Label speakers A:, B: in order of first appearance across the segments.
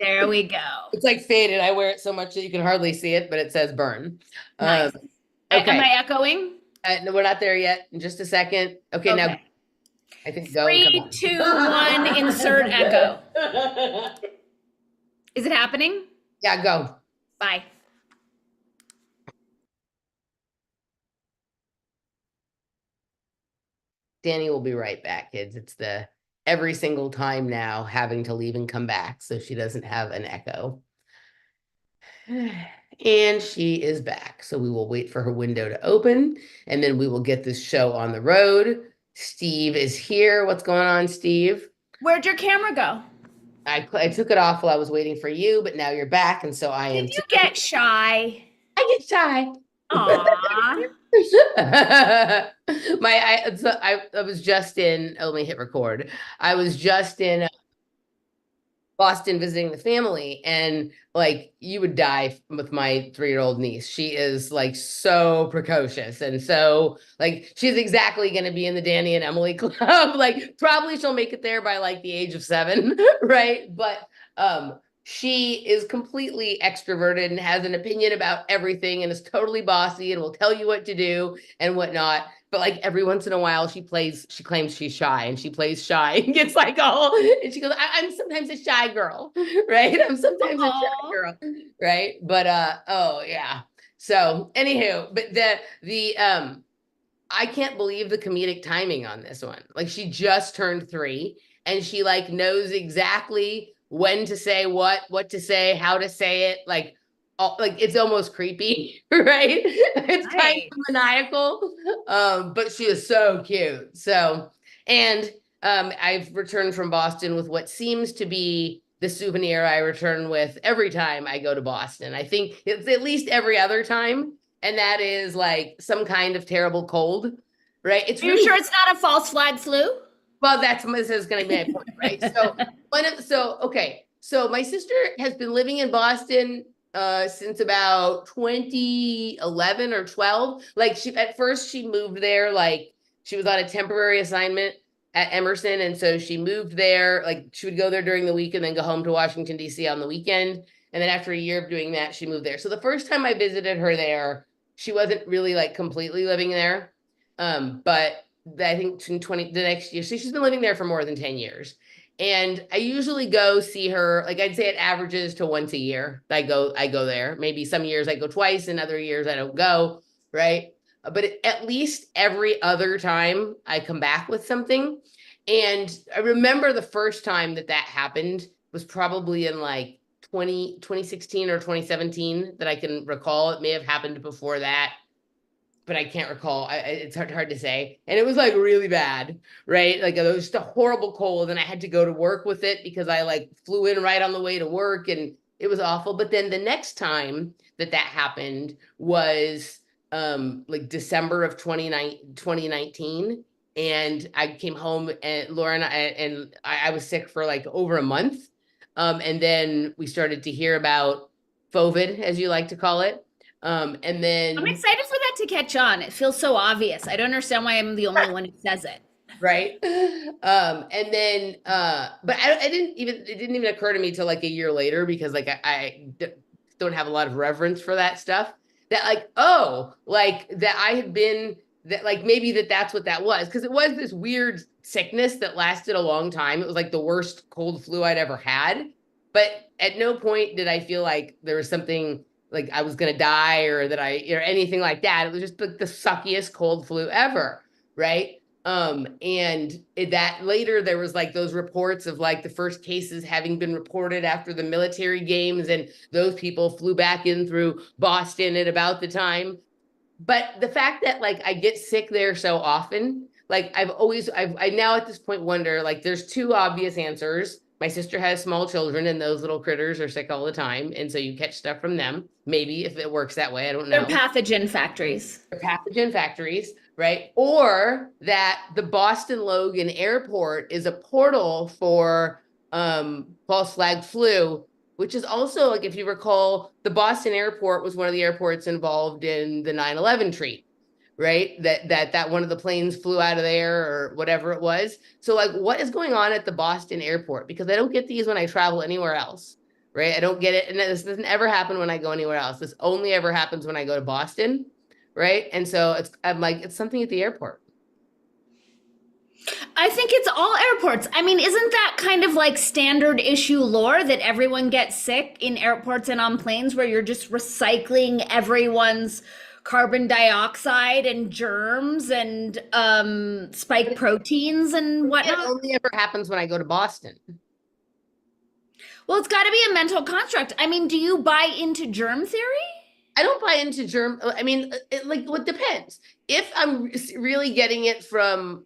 A: There
B: we go.
A: It's like faded. I wear it so much that you can hardly see it, but it says burn.
B: Nice. Am
A: Okay.
B: I echoing?
A: No, we're not there yet. In just a second. Okay, now I think go and come
B: 3, 2, 1, insert echo. Is it happening?
A: Yeah, go.
B: Bye.
A: Dani will be right back, kids. It's the every single time now having to leave and come back so she doesn't have an echo. And she is back. So we will wait for her window to open and then we will get this show on the road. Steve is here. What's going on, Steve?
B: Where'd your camera go?
A: I took it off while I was waiting for you, but now you're back, and so I am.
B: Did you get shy?
A: I get shy.
B: Aww.
A: I was just in. Oh, let me hit record. I was just in Boston visiting the family, and like you would die with my 3-year-old niece. She is like so precocious, and so like she's exactly going to be in the Dani and Emily club. Like probably she'll make it there by like the age of 7, right? But she is completely extroverted and has an opinion about everything and is totally bossy and will tell you what to do and whatnot. But like every once in a while she claims she's shy and she plays shy and gets like all, and she goes, I'm sometimes a shy girl, right? I'm sometimes a shy girl, right? But oh yeah. So anywho, but the I can't believe the comedic timing on this one. Like she just turned 3 and she like knows exactly when to say what to say, how to say it. Like it's almost creepy, right? It's kind of maniacal. But she is so cute. So, and I've returned from Boston with what seems to be the souvenir I return with every time I go to Boston. I think it's at least every other time. And that is like some kind of terrible cold, right? It's
B: Are you sure it's not a false flag flu?
A: Well, this is going to be my point, right? Okay. So my sister has been living in Boston since about 2011 or 12. Like at first she moved there, like she was on a temporary assignment at Emerson. And so she moved there, like she would go there during the week and then go home to Washington, D.C. on the weekend. And then after a year of doing that, she moved there. So the first time I visited her there, she wasn't really like completely living there. But I think in the next year, she's been living there for more than 10 years. And I usually go see her, like I'd say it averages to once a year. I go there. Maybe some years I go twice and other years I don't go, right? But at least every other time I come back with something. And I remember the first time that happened was probably in like 2016 or 2017 that I can recall. It may have happened before that, but I can't recall. It's hard to say. And it was like really bad, right? Like it was just a horrible cold and I had to go to work with it because I like flew in right on the way to work and it was awful. But then the next time that happened was like December of 2019. And I came home and Laura and I was sick for like over a month. And then we started to hear about COVID, as you like to call it. And then
B: I'm excited for that to catch on. It feels so obvious. I don't understand why I'm the only one who says it.
A: Right. And then, but it didn't even occur to me till like a year later because like I don't have a lot of reverence for that stuff. That like, oh, like that I had been that like maybe that's what that was because it was this weird sickness that lasted a long time. It was like the worst cold flu I'd ever had. But at no point did I feel like there was something like I was gonna die or that or anything like that. It was just the suckiest cold flu ever, right? And that later there was like those reports of like the first cases having been reported after the military games, and those people flew back in through Boston at about the time. But the fact that like I get sick there so often, like I now at this point wonder, like there's two obvious answers. My sister has small children and those little critters are sick all the time. And so you catch stuff from them. Maybe if it works that way, I don't know.
B: They're pathogen factories.
A: They're pathogen factories, right? Or that the Boston Logan Airport is a portal for false flag flu, which is also, like, if you recall, the Boston airport was one of the airports involved in the 9/11 treat, right? That one of the planes flew out of there or whatever it was. So like, what is going on at the Boston airport? Because I don't get these when I travel anywhere else, right? I don't get it. And this doesn't ever happen when I go anywhere else. This only ever happens when I go to Boston, right? And so I'm like, it's something at the airport.
B: I think it's all airports. I mean, isn't that kind of like standard issue lore that everyone gets sick in airports and on planes where you're just recycling everyone's carbon dioxide and germs and spike proteins and
A: It
B: whatnot?
A: only ever happens when I go to Boston.
B: Well, it's got to be a mental construct. I mean, do you buy into germ theory?
A: I don't buy into germ. I mean, like, what depends. If I'm really getting it from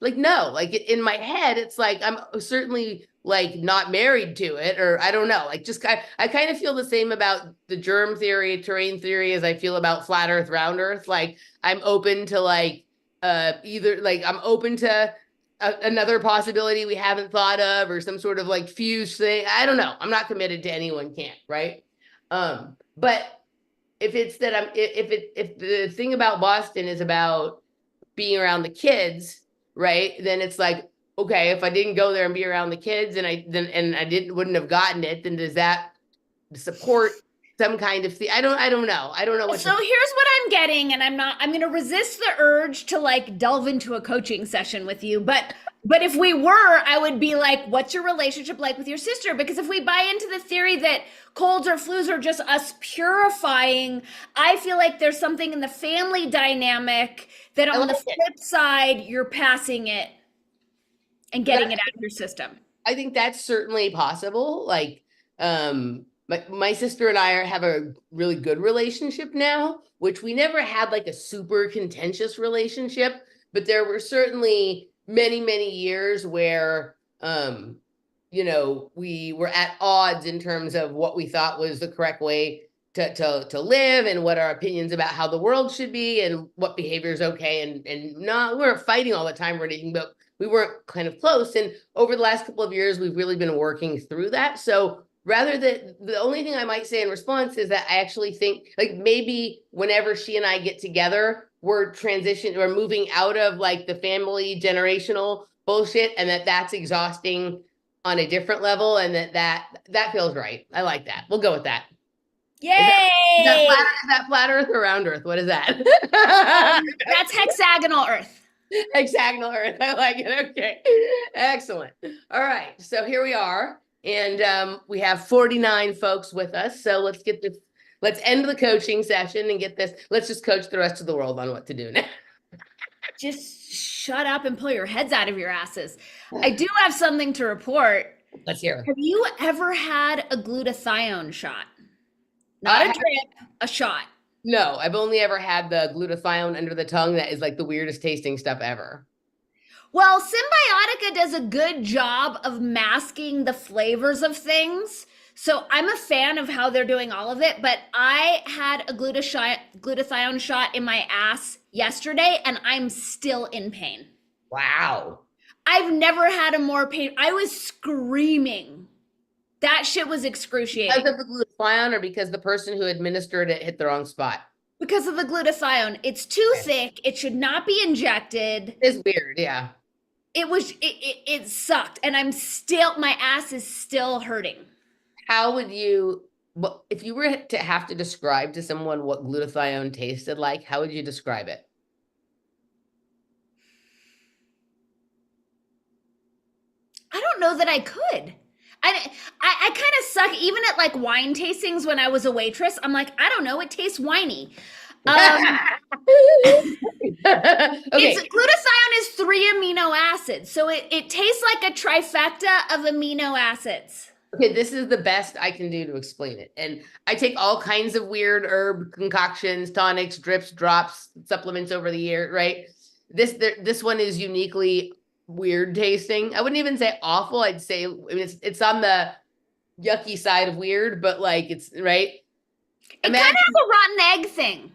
A: like, no, like in my head, it's like I'm certainly like not married to it, or I don't know. Like, just I kind of feel the same about the germ theory, terrain theory, as I feel about flat Earth, round Earth. Like, I'm open to like either like I'm open to another possibility we haven't thought of, or some sort of like fuse thing. I don't know. I'm not committed to anyone can't, right? But if it's that if the thing about Boston is about being around the kids, right? Then it's like, okay, if I didn't go there and be around the kids and I wouldn't have gotten it, then does that support some kind of thing? I don't know. I don't know what
B: So here's what I'm getting, and I'm going to resist the urge to like delve into a coaching session with you, but if we were, I would be like, what's your relationship like with your sister? Because if we buy into the theory that colds or flus are just us purifying, I feel like there's something in the family dynamic that on the flip side, you're passing it and getting it out of your system.
A: I think that's certainly possible. Like, my sister and I have a really good relationship now, which we never had like a super contentious relationship, but there were certainly many, many years where, we were at odds in terms of what we thought was the correct way to live, and what our opinions about how the world should be and what behavior is okay and not. We weren't fighting all the time or anything, but we weren't kind of close. And over the last couple of years, we've really been working through that. So rather than, the only thing I might say in response is that I actually think like maybe whenever she and I get together, we're moving out of like the family generational bullshit, and that's exhausting on a different level, and that feels right. I like that. We'll go with that.
B: Yay!
A: Is that flat Earth or round Earth? What is that?
B: That's hexagonal Earth.
A: Hexagonal Earth. I like it. Okay. Excellent. All right. So here we are. And we have 49 folks with us. So let's get this, let's end the coaching session and get this. Let's just coach the rest of the world on what to do now.
B: Just shut up and pull your heads out of your asses. I do have something to report.
A: Let's hear it.
B: Have you ever had a glutathione shot? Not a drip, a shot.
A: No, I've only ever had the glutathione under the tongue. That is like the weirdest tasting stuff ever.
B: Well, Symbiotica does a good job of masking the flavors of things. So I'm a fan of how they're doing all of it, but I had a glutathione shot in my ass yesterday and I'm still in pain.
A: Wow.
B: I've never had a more pain. I was screaming. That shit was excruciating.
A: Because of the glutathione, or because the person who administered it hit the wrong spot?
B: Because of the glutathione. It's too thick. It should not be injected.
A: It's weird, yeah.
B: It sucked. And my ass is still hurting.
A: How would you, if you were to have to describe to someone what glutathione tasted like, how would you describe it?
B: I don't know that I could. I kind of suck even at like wine tastings when I was a waitress. I'm like, I don't know. It tastes winey.
A: Okay.
B: Glutathione is 3 amino acids. So it tastes like a trifecta of amino acids.
A: Okay, this is the best I can do to explain it. And I take all kinds of weird herb concoctions, tonics, drips, drops, supplements over the year, right? This one is uniquely weird tasting. I wouldn't even say awful. I'd say it's on the yucky side of weird, but like it's right.
B: It kind of has a rotten egg thing.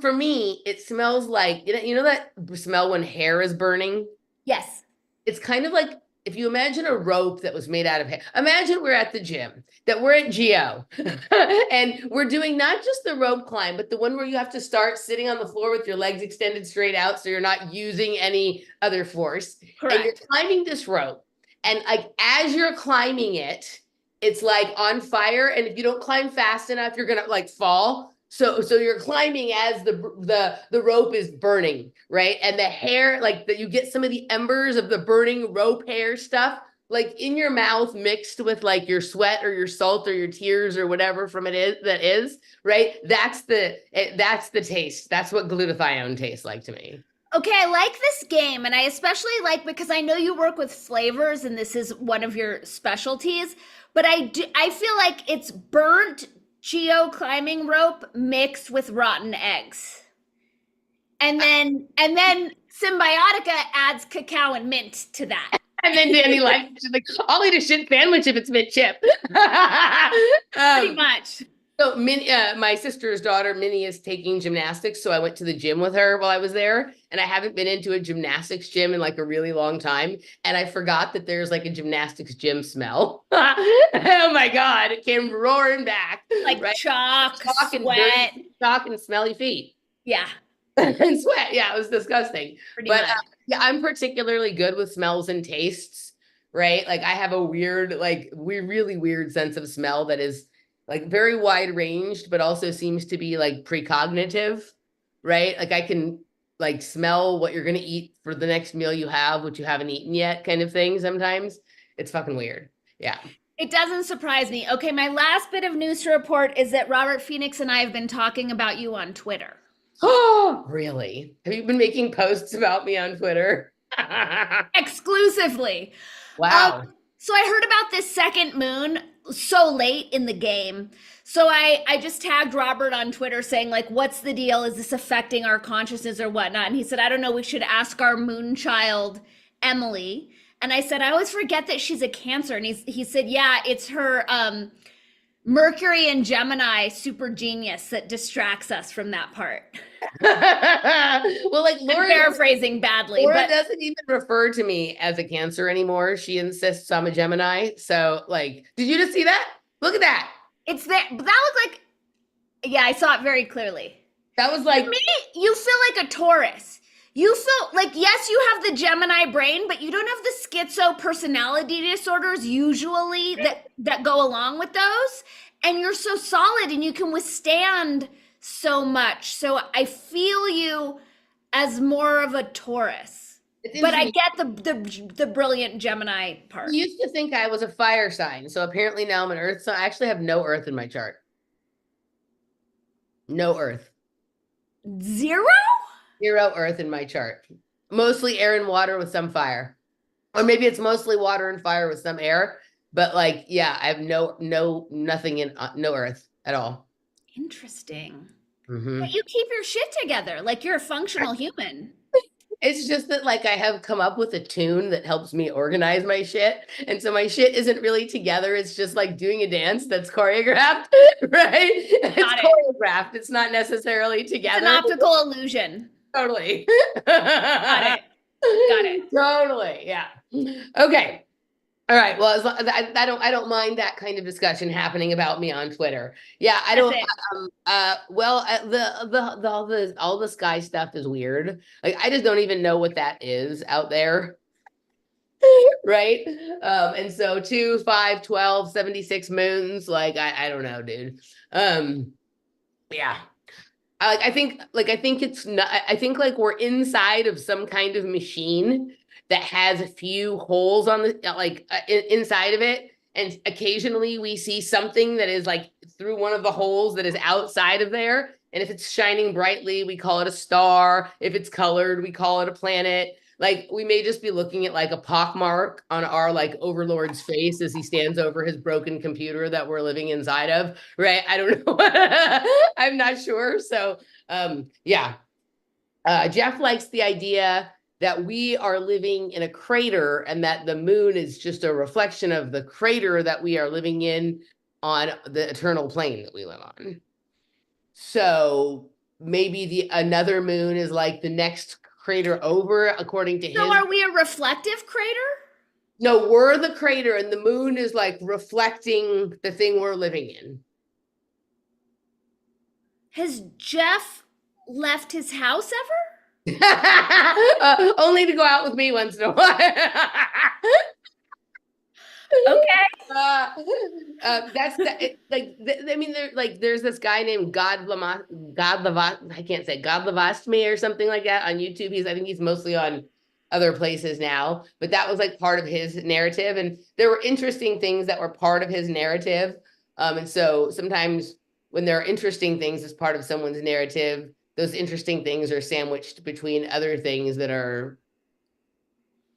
A: For me, it smells like, you know that smell when hair is burning?
B: Yes.
A: It's kind of like, if you imagine a rope that was made out of hair, imagine we're at the gym, that we're at Geo, and we're doing not just the rope climb, but the one where you have to start sitting on the floor with your legs extended straight out so you're not using any other force.
B: Correct.
A: And you're climbing this rope. And like as you're climbing it, it's like on fire. And if you don't climb fast enough, you're gonna like fall. So you're climbing as the rope is burning, right? And the hair, like that, you get some of the embers of the burning rope hair stuff, like in your mouth, mixed with like your sweat or your salt or your tears or whatever from it is, right? That's the taste. That's what glutathione tastes like to me.
B: Okay, I like this game, and I especially like because I know you work with flavors, and this is one of your specialties. But I feel like it's burnt Geo climbing rope mixed with rotten eggs. And then Symbiotica adds cacao and mint to that.
A: And then Dani likes, she's like, I'll eat a shit sandwich if it's mint chip.
B: Pretty much.
A: So my sister's daughter, Minnie, is taking gymnastics. So I went to the gym with her while I was there. And I haven't been into a gymnastics gym in like a really long time. And I forgot that there's like a gymnastics gym smell. Oh my God. It came roaring back.
B: Like right? chalk
A: and
B: sweat.
A: Chalk and smelly feet.
B: Yeah.
A: And sweat. Yeah, it was disgusting.
B: Pretty
A: but
B: much.
A: Yeah, I'm particularly good with smells and tastes, right? Like I have a weird, like really weird sense of smell that is like very wide ranged, but also seems to be like precognitive, right? Like I can like smell what you're going to eat for the next meal you have, which you haven't eaten yet kind of thing. Sometimes it's fucking weird. Yeah.
B: It doesn't surprise me. Okay. My last bit of news to report is that Robert Phoenix and I have been talking about you on Twitter.
A: Oh, really? Have you been making posts about me on Twitter?
B: Exclusively.
A: Wow.
B: So I heard about this second moon so late in the game. So I just tagged Robert on Twitter saying like, what's the deal? Is this affecting our consciousness or whatnot? And he said, I don't know. We should ask our moon child, Emily. And I said, I always forget that she's a Cancer. And he said, yeah, it's her Mercury and Gemini super genius that distracts us from that part.
A: Well, like Laura,
B: I'm paraphrasing badly.
A: Laura doesn't even refer to me as a Cancer anymore. She insists I'm a Gemini. So like, did you just see that? Look at that.
B: It's there. But that looked like, yeah, I saw it very clearly.
A: That was like,
B: to me, you feel like a Taurus. You feel like, yes, you have the Gemini brain, but you don't have the schizo personality disorders usually that go along with those. And you're so solid and you can withstand so much. So I feel you as more of a Taurus. But I get the brilliant Gemini part.
A: I used to think I was a fire sign. So apparently now I'm an earth sign. I actually have no earth in my chart. No earth.
B: Zero
A: earth in my chart. Mostly air and water with some fire. Or maybe it's mostly water and fire with some air. But like, yeah, I have nothing in, no earth at all.
B: Interesting.
A: Mm-hmm.
B: But you keep your shit together. Like you're a functional human.
A: It's just that like I have come up with a tune that helps me organize my shit. And so my shit isn't really together. It's just like doing a dance that's choreographed, right? It's choreographed. It's not necessarily together.
B: It's an optical illusion.
A: Totally.
B: Got it.
A: Totally. Yeah. Okay. All right. Well, I don't mind that kind of discussion happening about me on Twitter. Yeah, I don't. All the sky stuff is weird. Like I just don't even know what that is out there. Right. And so 2, 5, 12, 76 moons. Like I don't know, dude. Yeah. I think it's not. I think like we're inside of some kind of machine that has a few holes on the inside of it, and occasionally we see something that is like through one of the holes that is outside of there. And if it's shining brightly, we call it a star. If it's colored, we call it a planet. Like we may just be looking at like a pockmark on our like overlord's face as he stands over his broken computer that we're living inside of, right? I don't know. I'm not sure. So yeah. Jeff likes the idea that we are living in a crater and that the moon is just a reflection of the crater that we are living in on the eternal plane that we live on. So maybe another moon is like the next crater over, according to him.
B: So are we a reflective crater?
A: No, we're the crater and the moon is like reflecting the thing we're living in.
B: Has Jeff left his house ever?
A: Only to go out with me once in a while.
B: Okay.
A: That's I mean, there's this guy named I can't say Godlavastme or something like that on YouTube. I think he's mostly on other places now, but that was like part of his narrative, and there were interesting things that were part of his narrative. And so sometimes when there are interesting things as part of someone's narrative, those interesting things are sandwiched between other things that are,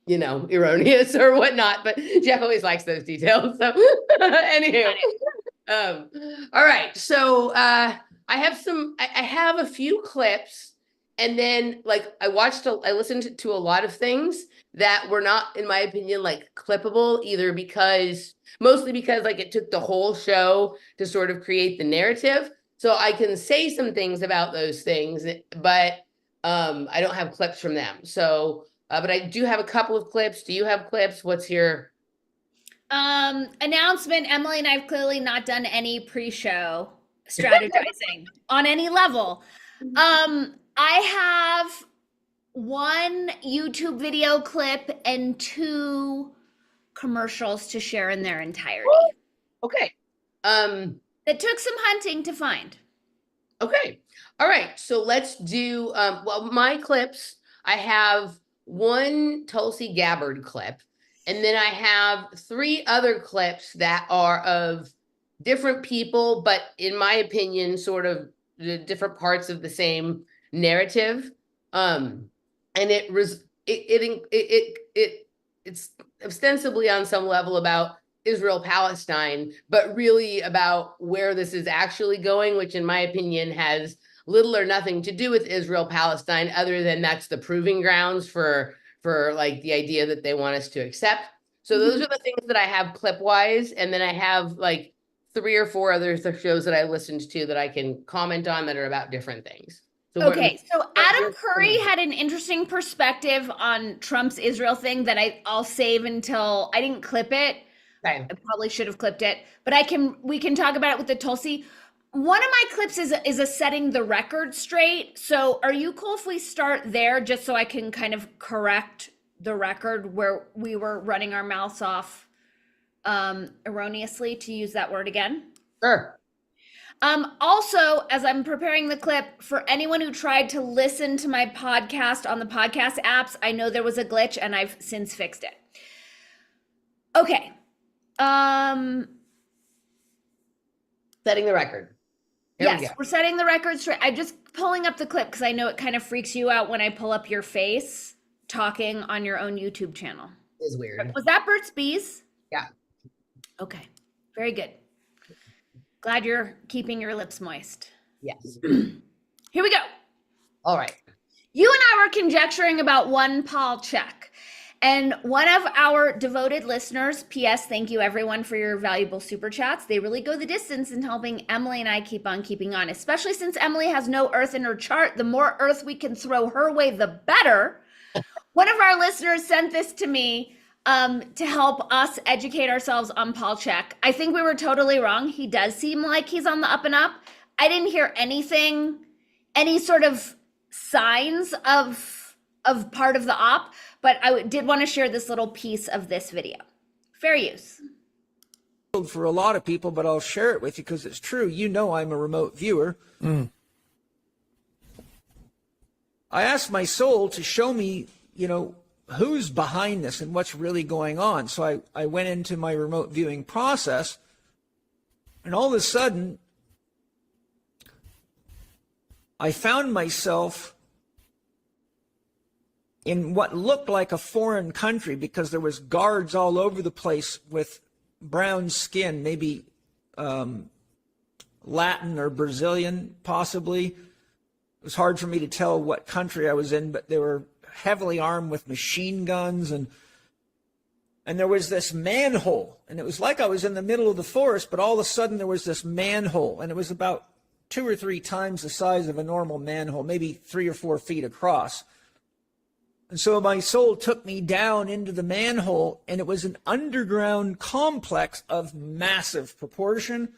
A: erroneous or whatnot, but Jeff always likes those details. So anyway, all right. So I have a few clips, and then I listened to a lot of things that were not, in my opinion, clippable either, mostly because it took the whole show to sort of create the narrative. So I can say some things about those things, but I don't have clips from them. So but I do have a couple of clips. Do you have clips? What's your
B: announcement? Emily and I have clearly not done any pre-show strategizing on any level. I have one YouTube video clip and 2 commercials to share in their entirety.
A: Okay.
B: It took some hunting to find.
A: Okay. All right. So let's do my clips. I have one Tulsi Gabbard clip, and then I have 3 other clips that are of different people, but in my opinion, sort of the different parts of the same narrative. And it's ostensibly on some level about Israel Palestine, but really about where this is actually going, which in my opinion has little or nothing to do with Israel Palestine, other than that's the proving grounds for the idea that they want us to accept. So those are the things that I have clip wise, and then I have 3 or 4 other shows that I listened to that I can comment on that are about different things. So
B: okay, so Adam Curry had an interesting perspective on Trump's Israel thing that I'll save until I didn't clip it.
A: Okay.
B: I probably should have clipped it, but we can talk about it with the Tulsi. One of my clips is a setting the record straight. So are you cool if we start there, just so I can kind of correct the record where we were running our mouths off erroneously, to use that word again?
A: Sure.
B: Also, as I'm preparing the clip, for anyone who tried to listen to my podcast on the podcast apps, I know there was a glitch and I've since fixed it. Okay.
A: Setting the record.
B: Yes, we're setting the record straight. I'm just pulling up the clip because I know it kind of freaks you out when I pull up your face talking on your own YouTube channel.
A: It is weird.
B: Was that Burt's Bees?
A: Yeah.
B: Okay. Very good. Glad you're keeping your lips moist.
A: Yes.
B: Here we go.
A: All right.
B: You and I were conjecturing about one Paul check. And one of our devoted listeners, P.S. thank you everyone for your valuable super chats. They really go the distance in helping Emily and I keep on keeping on, especially since Emily has no earth in her chart. The more earth we can throw her way, the better. One of our listeners sent this to me to help us educate ourselves on Paul Check. I think we were totally wrong. He does seem like he's on the up and up. I didn't hear anything, any sort of signs of part of the op, but I did want to share this little piece of this video. Fair use.
C: For a lot of people, but I'll share it with you because it's true. You know I'm a remote viewer. I asked my soul to show me, who's behind this and what's really going on. So I went into my remote viewing process, and all of a sudden, I found myself in what looked like a foreign country because there was guards all over the place with brown skin, maybe Latin or Brazilian, possibly. It was hard for me to tell what country I was in, but they were heavily armed with machine guns, and there was this manhole, and it was like I was in the middle of the forest, but all of a sudden there was this manhole, and it was about 2 or 3 times the size of a normal manhole, maybe 3 or 4 feet across. And so my soul took me down into the manhole, and it was an underground complex of massive proportion.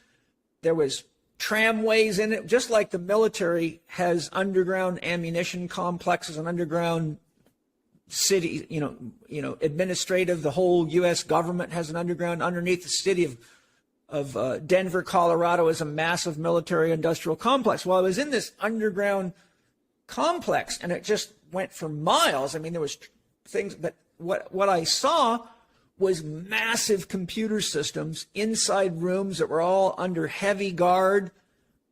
C: There was tramways in it, just like the military has underground ammunition complexes and underground city, administrative. The whole U.S. government has an underground. Underneath the city of Denver, Colorado, is a massive military industrial complex. Well, I was in this underground complex, and it just went for miles. I mean, there was things, but what I saw was massive computer systems inside rooms that were all under heavy guard,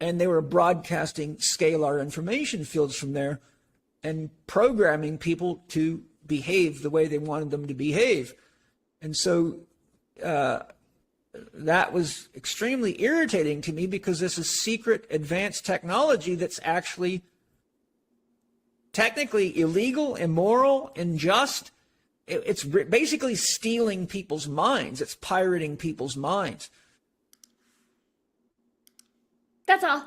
C: and they were broadcasting scalar information fields from there and programming people to behave the way they wanted them to behave. And so that was extremely irritating to me, because this is secret advanced technology that's actually technically illegal, immoral, unjust. It's basically stealing people's minds. It's pirating people's minds.
B: That's all.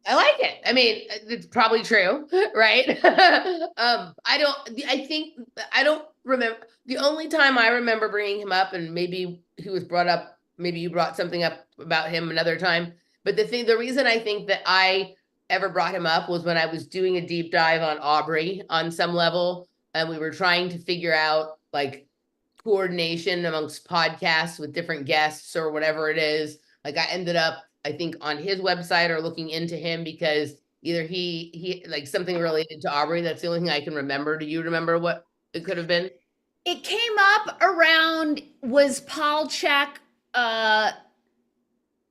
A: I like it. I mean, it's probably true, right? I don't remember. The only time I remember bringing him up, and maybe he was brought up, maybe you brought something up about him another time. But the reason I think that I ever brought him up was when I was doing a deep dive on Aubrey on some level, and we were trying to figure out like coordination amongst podcasts with different guests or whatever it is. Like I ended up, I think, on his website or looking into him, because either he like something related to Aubrey. That's the only thing I can remember. Do you remember what it could have been?
B: It came up around, was Paul Check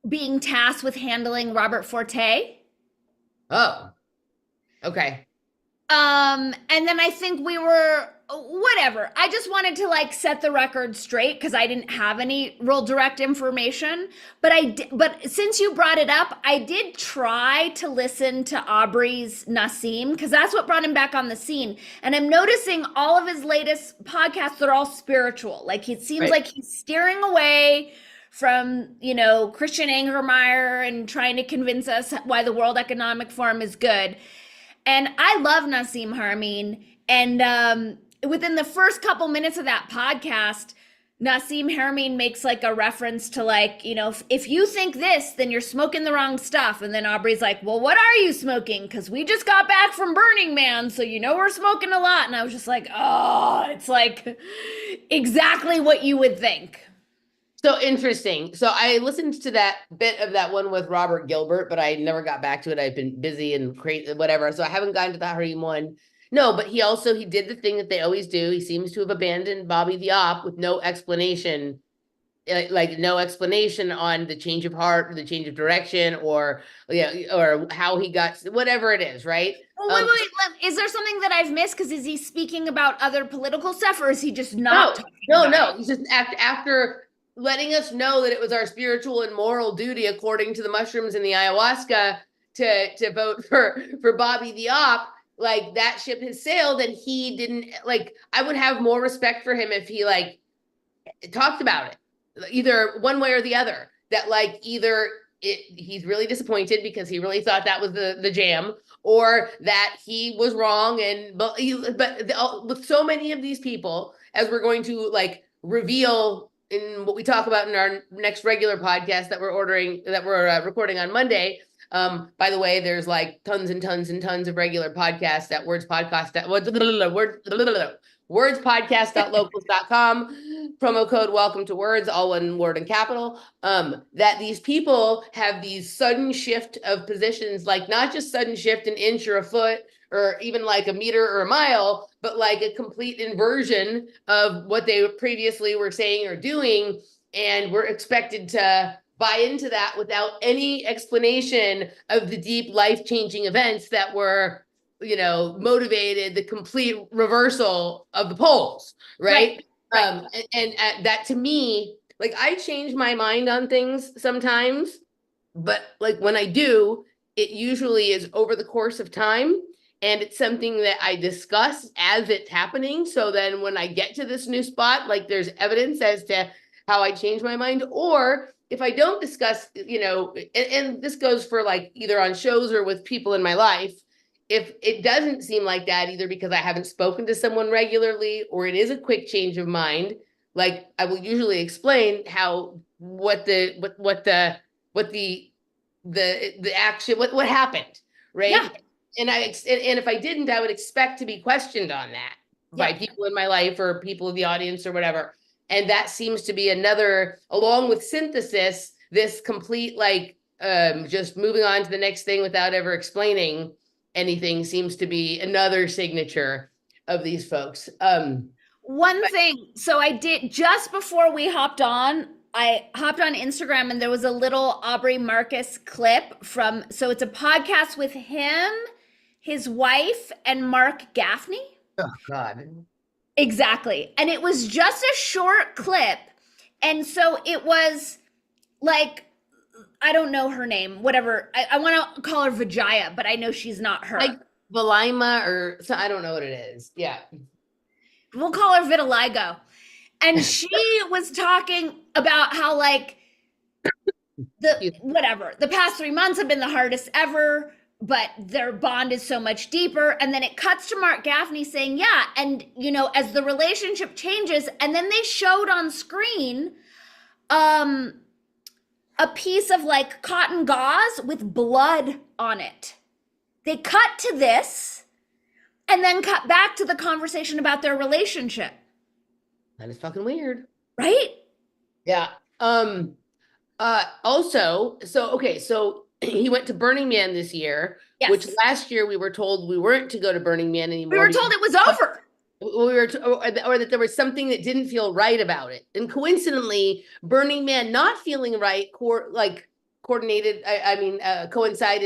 B: being tasked with handling Robert Forte?
A: Oh, okay.
B: And then I think we were, whatever. I just wanted to like set the record straight, because I didn't have any real direct information. But since you brought it up, I did try to listen to Aubrey's Nassim, because that's what brought him back on the scene. And I'm noticing all of his latest podcasts are all spiritual. Like it seems like he's steering away from, Christian Angermeyer and trying to convince us why the World Economic Forum is good. And I love Nassim Haramein. And within the first couple minutes of that podcast, Nassim Haramein makes like a reference to like, if you think this, then you're smoking the wrong stuff. And then Aubrey's like, well, what are you smoking? Because we just got back from Burning Man, so we're smoking a lot. And I was just like, oh, it's like exactly what you would think.
A: So interesting. So I listened to that bit of that one with Robert Gilbert, but I never got back to it. I've been busy and crazy, whatever. So I haven't gotten to the Harim one. No, but he did the thing that they always do. He seems to have abandoned Bobby the Op with no explanation, like no explanation on the change of heart or the change of direction, or how he got whatever it is, right?
B: Well, wait. Is there something that I've missed? Because is he speaking about other political stuff, or is he just not?
A: No. He's just after letting us know that it was our spiritual and moral duty, according to the mushrooms and the ayahuasca, to vote for Bobby the Op. Like that ship has sailed, and he didn't. Like, I would have more respect for him if he like talked about it, either one way or the other. That like he's really disappointed because he really thought that was the jam, or that he was wrong. But with so many of these people, as we're going to like reveal in what we talk about in our next regular podcast that we're recording on Monday. By the way, there's like tons and tons and tons of regular podcasts at wordspodcast.locals.com. Promo code welcome to words, all one word in capital. That these people have these sudden shift of positions, like not just sudden shift an inch or a foot or even like a meter or a mile, but like a complete inversion of what they previously were saying or doing. And we're expected to buy into that without any explanation of the deep life-changing events that were, motivated the complete reversal of the polls, right? And that to me, like I change my mind on things sometimes, but like when I do, it usually is over the course of time. And it's something that I discuss as it's happening. So then when I get to this new spot, like there's evidence as to how I change my mind. Or if I don't discuss, and this goes for like either on shows or with people in my life, if it doesn't seem like that, either because I haven't spoken to someone regularly or it is a quick change of mind, like I will usually explain how what the action what happened, right?
B: Yeah.
A: And and if I didn't, I would expect to be questioned on that by
B: Yeah.
A: people in my life or people in the audience or whatever. And that seems to be another, along with synthesis, this complete like just moving on to the next thing without ever explaining anything seems to be another signature of these folks.
B: One thing, so I did just before we hopped on, I hopped on Instagram and there was a little Aubrey Marcus clip from, so it's a podcast with him, his wife, and Mark Gaffney.
A: Oh God.
B: Exactly. And it was just a short clip. And so it was like, I don't know her name, whatever. I want to call her Vijaya, but I know she's not her.
A: Like Valima or so, I don't know what it is. Yeah.
B: We'll call her Vitiligo. And she was talking about how like the past 3 months have been the hardest ever, but their bond is so much deeper. And then it cuts to Mark Gaffney saying, yeah. And, you know, as the relationship changes, and then they showed on screen a piece of like cotton gauze with blood on it. They cut to this and then cut back to the conversation about their relationship.
A: That is fucking weird.
B: Right?
A: Yeah. Also, so he went to Burning Man this year,
B: Yes.
A: which last year we were told we weren't to go to Burning Man anymore.
B: We were told it was over.
A: We were or that there was something that didn't feel right about it. And coincidentally, Burning Man not feeling right coincided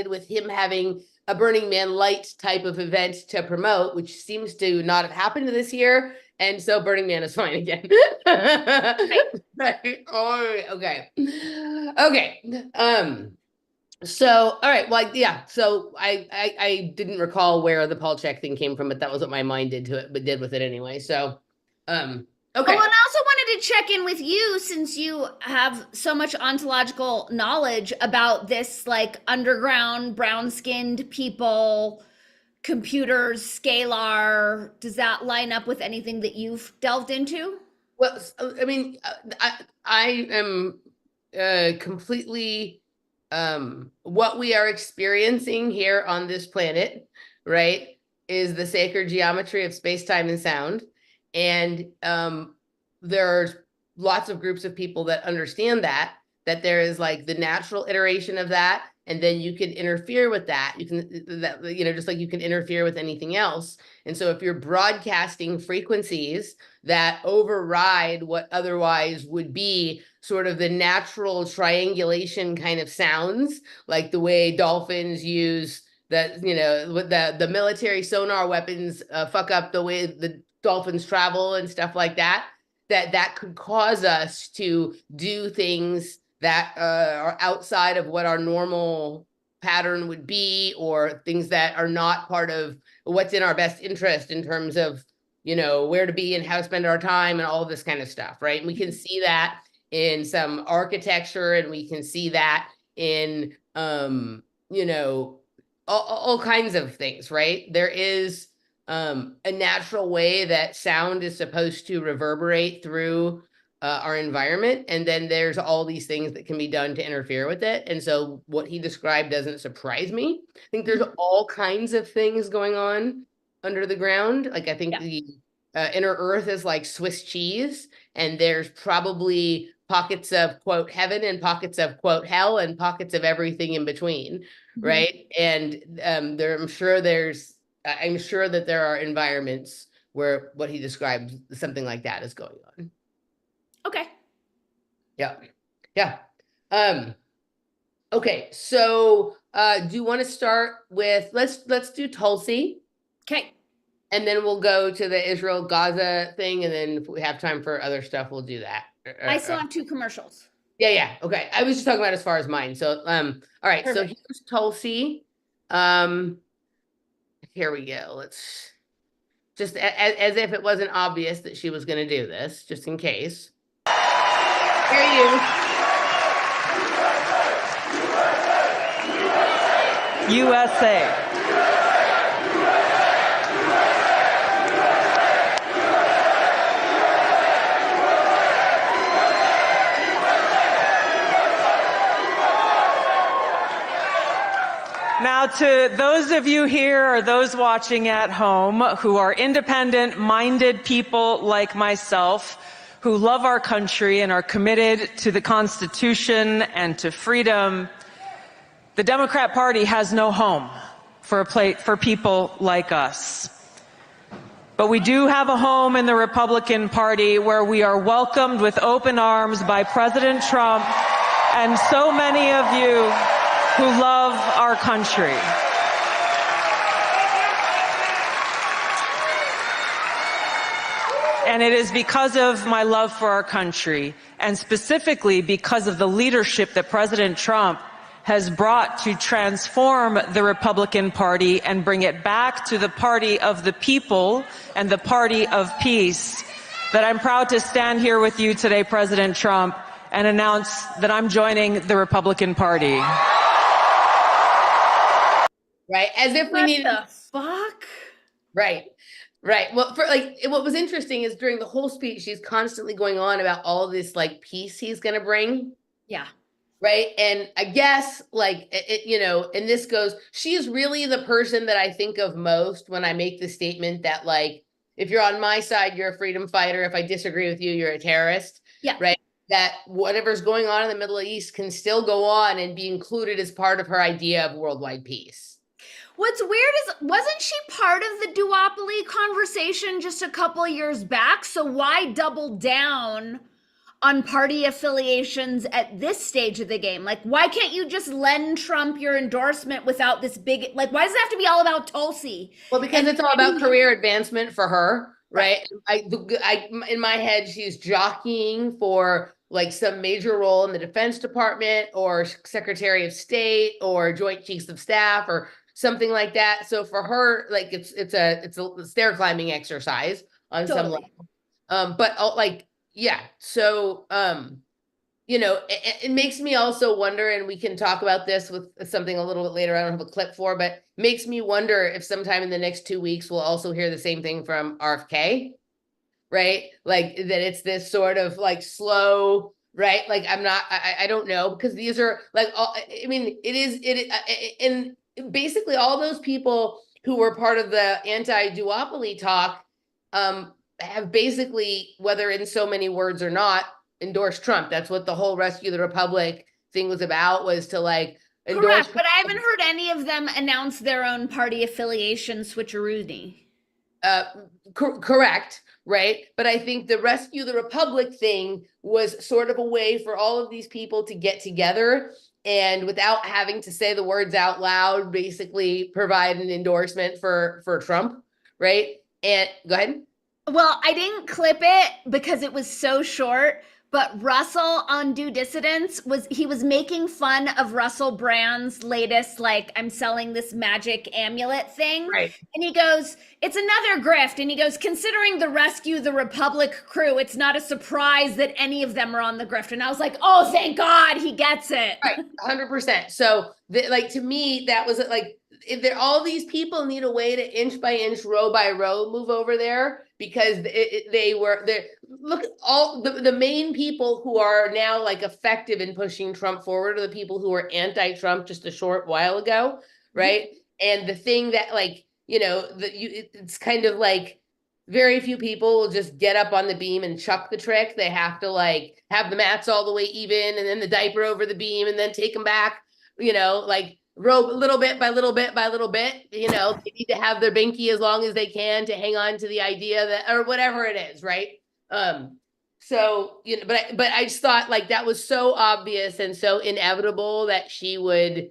A: with him having a Burning Man light type of event to promote, which seems to not have happened this year. And so Burning Man is fine again. Right. Oh, okay. Okay. So, all right. Well, yeah. So I didn't recall where the Paul Check thing came from, but that was what my mind did with it anyway. So, okay.
B: Oh, and I also wanted to check in with you since you have so much ontological knowledge about this like underground brown-skinned people, computers, scalar. Does that line up with anything that you've delved into?
A: Well, I mean, I am completely what we are experiencing here on this planet, right, is the sacred geometry of space, time, and sound. And there's lots of groups of people that understand that there is like the natural iteration of that. And then you can interfere with that. You can, just like you can interfere with anything else. And so if you're broadcasting frequencies that override what otherwise would be sort of the natural triangulation kind of sounds, like the way dolphins use that, with the military sonar weapons fuck up the way the dolphins travel and stuff like that, that could cause us to do things that are outside of what our normal pattern would be, or things that are not part of what's in our best interest in terms of, where to be and how to spend our time and all of this kind of stuff, right? And we can see that in some architecture, and we can see that in, all kinds of things, right? There is a natural way that sound is supposed to reverberate through our environment. And then there's all these things that can be done to interfere with it. And so what he described doesn't surprise me. I think there's all kinds of things going on under the ground. Like I think the inner earth is like Swiss cheese, and there's probably pockets of quote heaven and pockets of quote hell and pockets of everything in between. Right. And I'm sure that there are environments where what he described, something like that is going on.
B: Okay.
A: Yeah. Okay. So, do you want to start with, let's do Tulsi.
B: Okay.
A: And then we'll go to the Israel Gaza thing. And then if we have time for other stuff, we'll do that.
B: I still have 2 commercials.
A: Yeah. Okay. I was just talking about as far as mine. So, all right. Perfect. So here's Tulsi. Here we go. Let's just as if it wasn't obvious that she was going to do this, just in case. Here you.
D: USA. Now, to those of you here or those watching at home who are independent-minded people like myself, who love our country and are committed to the Constitution and to freedom, the Democrat Party has no home for people like us. But we do have a home in the Republican Party where we are welcomed with open arms by President Trump and so many of you who love our country. And it is because of my love for our country, and specifically because of the leadership that President Trump has brought to transform the Republican Party and bring it back to the party of the people and the party of peace, that I'm proud to stand here with you today, President Trump, and announce that I'm joining the Republican Party.
A: Right, as if we needed.
B: What the fuck?
A: Right. Right. Well, for what was interesting is during the whole speech, she's constantly going on about all this like peace he's going to bring.
B: Yeah.
A: Right. And I guess and this goes, she's really the person that I think of most when I make the statement that like, if you're on my side, you're a freedom fighter. If I disagree with you, you're a terrorist.
B: Yeah.
A: Right. That whatever's going on in the Middle East can still go on and be included as part of her idea of worldwide peace.
B: What's weird is, wasn't she part of the duopoly conversation just a couple of years back? So why double down on party affiliations at this stage of the game? Like, why can't you just lend Trump your endorsement without this big, like, why does it have to be all about Tulsi?
A: Well, because it's all about career advancement for her, right? I in my head, she's jockeying for like some major role in the Defense Department or Secretary of State or Joint Chiefs of Staff or something like that. So for her, like it's a stair climbing exercise on some level. So it makes me also wonder, and we can talk about this with something a little bit later I don't have a clip for, but makes me wonder if sometime in the next 2 weeks we'll also hear the same thing from RFK, right? Like that it's this sort of like slow, right? Like I don't know, because these are like and basically all those people who were part of the anti-duopoly talk have basically, whether in so many words or not, endorsed Trump. That's what the whole Rescue the Republic thing was about, was to like endorse.
B: Correct, but I haven't heard any of them announce their own party affiliation switcheroo.
A: Correct, right? But I think the Rescue the Republic thing was sort of a way for all of these people to get together and without having to say the words out loud, basically provide an endorsement for Trump, right? And go ahead.
B: Well, I didn't clip it because it was so short, but Russell on Due Dissidence was making fun of Russell Brand's latest, like, I'm selling this magic amulet thing.
A: Right.
B: And he goes, it's another grift. And he goes, considering the Rescue the Republic crew, it's not a surprise that any of them are on the grift. And I was like, oh, thank God he gets it.
A: Right, 100%. So to me, that was like, all these people need a way to inch by inch, row by row move over there, because they were there. Look, all the main people who are now like effective in pushing Trump forward are the people who were anti-Trump just a short while ago, right? Mm-hmm. And the thing that it's kind of like very few people will just get up on the beam and chuck the trick. They have to like have the mats all the way even and then the diaper over the beam and then take them back, row little bit by little bit by little bit, they need to have their binky as long as they can to hang on to the idea that, or whatever it is. Right. But I just thought like that was so obvious and so inevitable that she would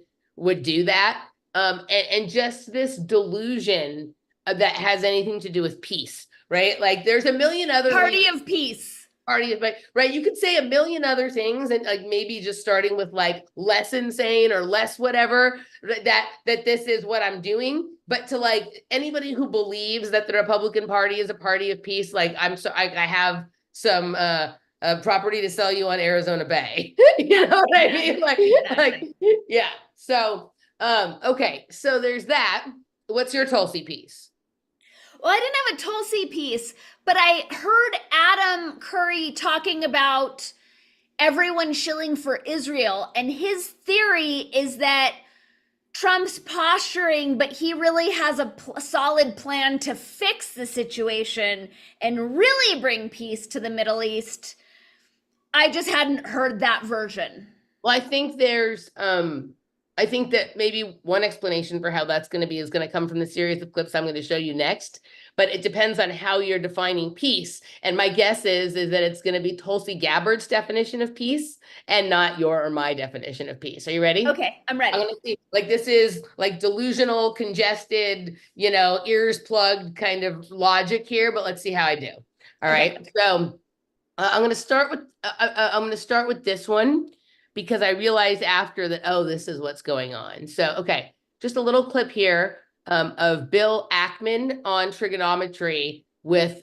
A: do that. And just this delusion that has anything to do with peace, right? Like there's a million other
B: party of peace.
A: Right. You could say a million other things and like maybe just starting with like less insane or less whatever, that this is what I'm doing. But to like anybody who believes that the Republican Party is a party of peace, like I have some property to sell you on Arizona Bay. You know what I mean? Yeah. So okay. So there's that. What's your Tulsi piece?
B: Well, I didn't have a Tulsi piece, but I heard Adam Curry talking about everyone shilling for Israel. And his theory is that Trump's posturing, but he really has a solid plan to fix the situation and really bring peace to the Middle East. I just hadn't heard that version.
A: Well, I think there's, I think that maybe one explanation for how that's going to be is going to come from the series of clips I'm going to show you next. But it depends on how you're defining peace. And my guess is that it's going to be Tulsi Gabbard's definition of peace and not your or my definition of peace. Are you ready?
B: Okay, I'm ready.
A: I'm going to see, like, this is like delusional, congested, you know, ears plugged kind of logic here, but let's see how I do. All right.
B: Okay.
A: So I'm going to start with this one, because I realized after that, oh, this is what's going on. So, okay, just a little clip here of Bill Ackman on trigonometry with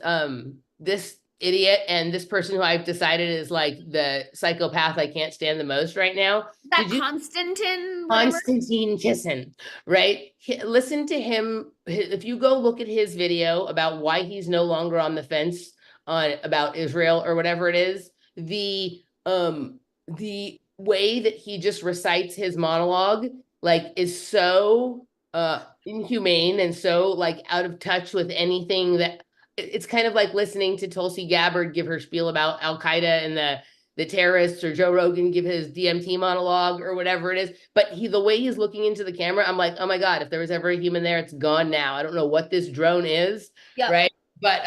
A: this idiot and this person who I've decided is like the psychopath I can't stand the most right now.
B: That Konstantin?
A: Konstantin Kisin, right? Listen to him. If you go look at his video about why he's no longer on the fence about Israel or whatever it is, the way that he just recites his monologue, like, is so inhumane and so like out of touch with anything that it's kind of like listening to Tulsi Gabbard give her spiel about Al Qaeda and the terrorists, or Joe Rogan give his DMT monologue or whatever it is. But the way he's looking into the camera, I'm like, oh my God, if there was ever a human there, it's gone now. I don't know what this drone is, right? But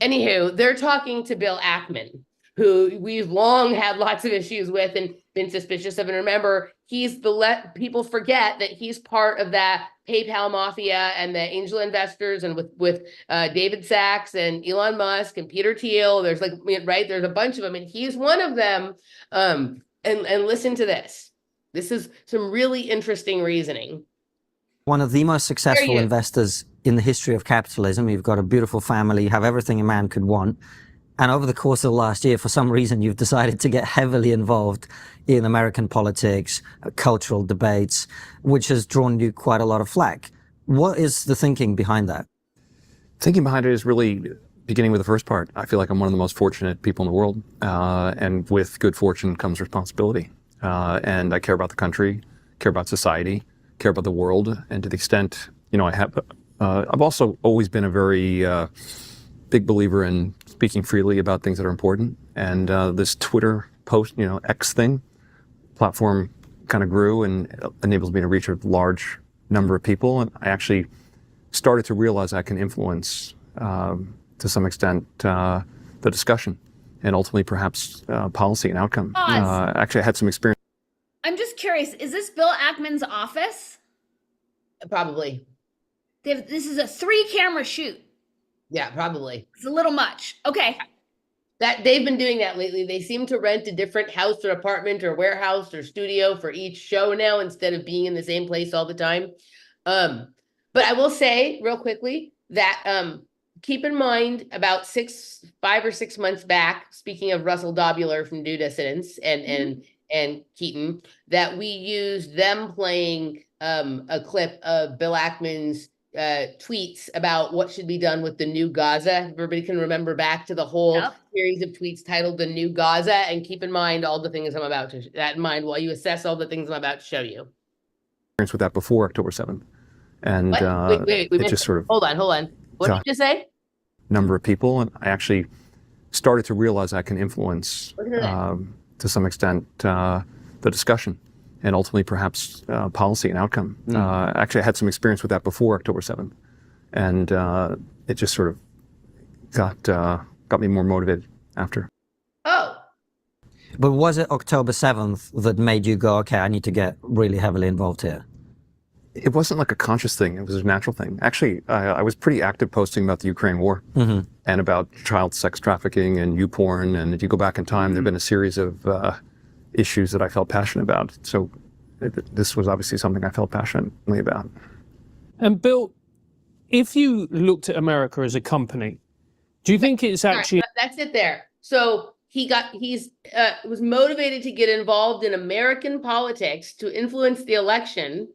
A: anywho, they're talking to Bill Ackman, who we've long had lots of issues with and been suspicious of. And remember, he's people forget that he's part of that PayPal mafia and the angel investors, and with David Sachs and Elon Musk and Peter Thiel. There's like, right, there's a bunch of them, and he's one of them. And listen to this. This is some really interesting reasoning.
E: One of the most successful investors in the history of capitalism. You've got a beautiful family, you have everything a man could want. And over the course of the last year, for some reason, you've decided to get heavily involved in American politics, cultural debates, which has drawn you quite a lot of flack. What is the thinking behind that?
F: Thinking behind it is really beginning with the first part. I feel like I'm one of the most fortunate people in the world. And with good fortune comes responsibility. And I care about the country, care about society, care about the world. And to the extent, I've also always been a very big believer in speaking freely about things that are important. And this Twitter post, X platform kind of grew and enables me to reach a large number of people. And I actually started to realize I can influence, to some extent, the discussion and ultimately perhaps policy and outcome. Actually, I had some experience.
B: I'm just curious, is this Bill Ackman's office?
A: Probably.
B: This is a 3-camera shoot.
A: Yeah, probably.
B: It's a little much. Okay.
A: That they've been doing that lately. They seem to rent a different house or apartment or warehouse or studio for each show now, instead of being in the same place all the time. But I will say real quickly that keep in mind about 5 or 6 months back, speaking of Russell Dobular from Do Dissidents and Keaton, that we used them playing a clip of Bill Ackman's tweets about what should be done with the new Gaza. Everybody can remember back to the whole series of tweets titled The New Gaza, and keep in mind all the things I'm about to that in mind while you assess all the things I'm about to show you.
F: With that before October 7th. And
A: wait,
F: it just sort of...
A: Hold on. What did you just say?
F: Number of people. And I actually started to realize I can influence, to some extent, the discussion. And ultimately, perhaps policy and outcome. Actually, I had some experience with that before October 7th. And it just sort of got me more motivated after.
A: Oh.
E: But was it October 7th that made you go, okay, I need to get really heavily involved here?
F: It wasn't like a conscious thing. It was a natural thing. Actually, I was pretty active posting about the Ukraine war and about child sex trafficking and YouPorn. And if you go back in time, there have been a series of issues that I felt passionate about. So this was obviously something I felt passionately about.
G: And Bill, if you looked at America as a company, do you think it's actually...
A: That's it there. So was motivated to get involved in American politics to influence the election,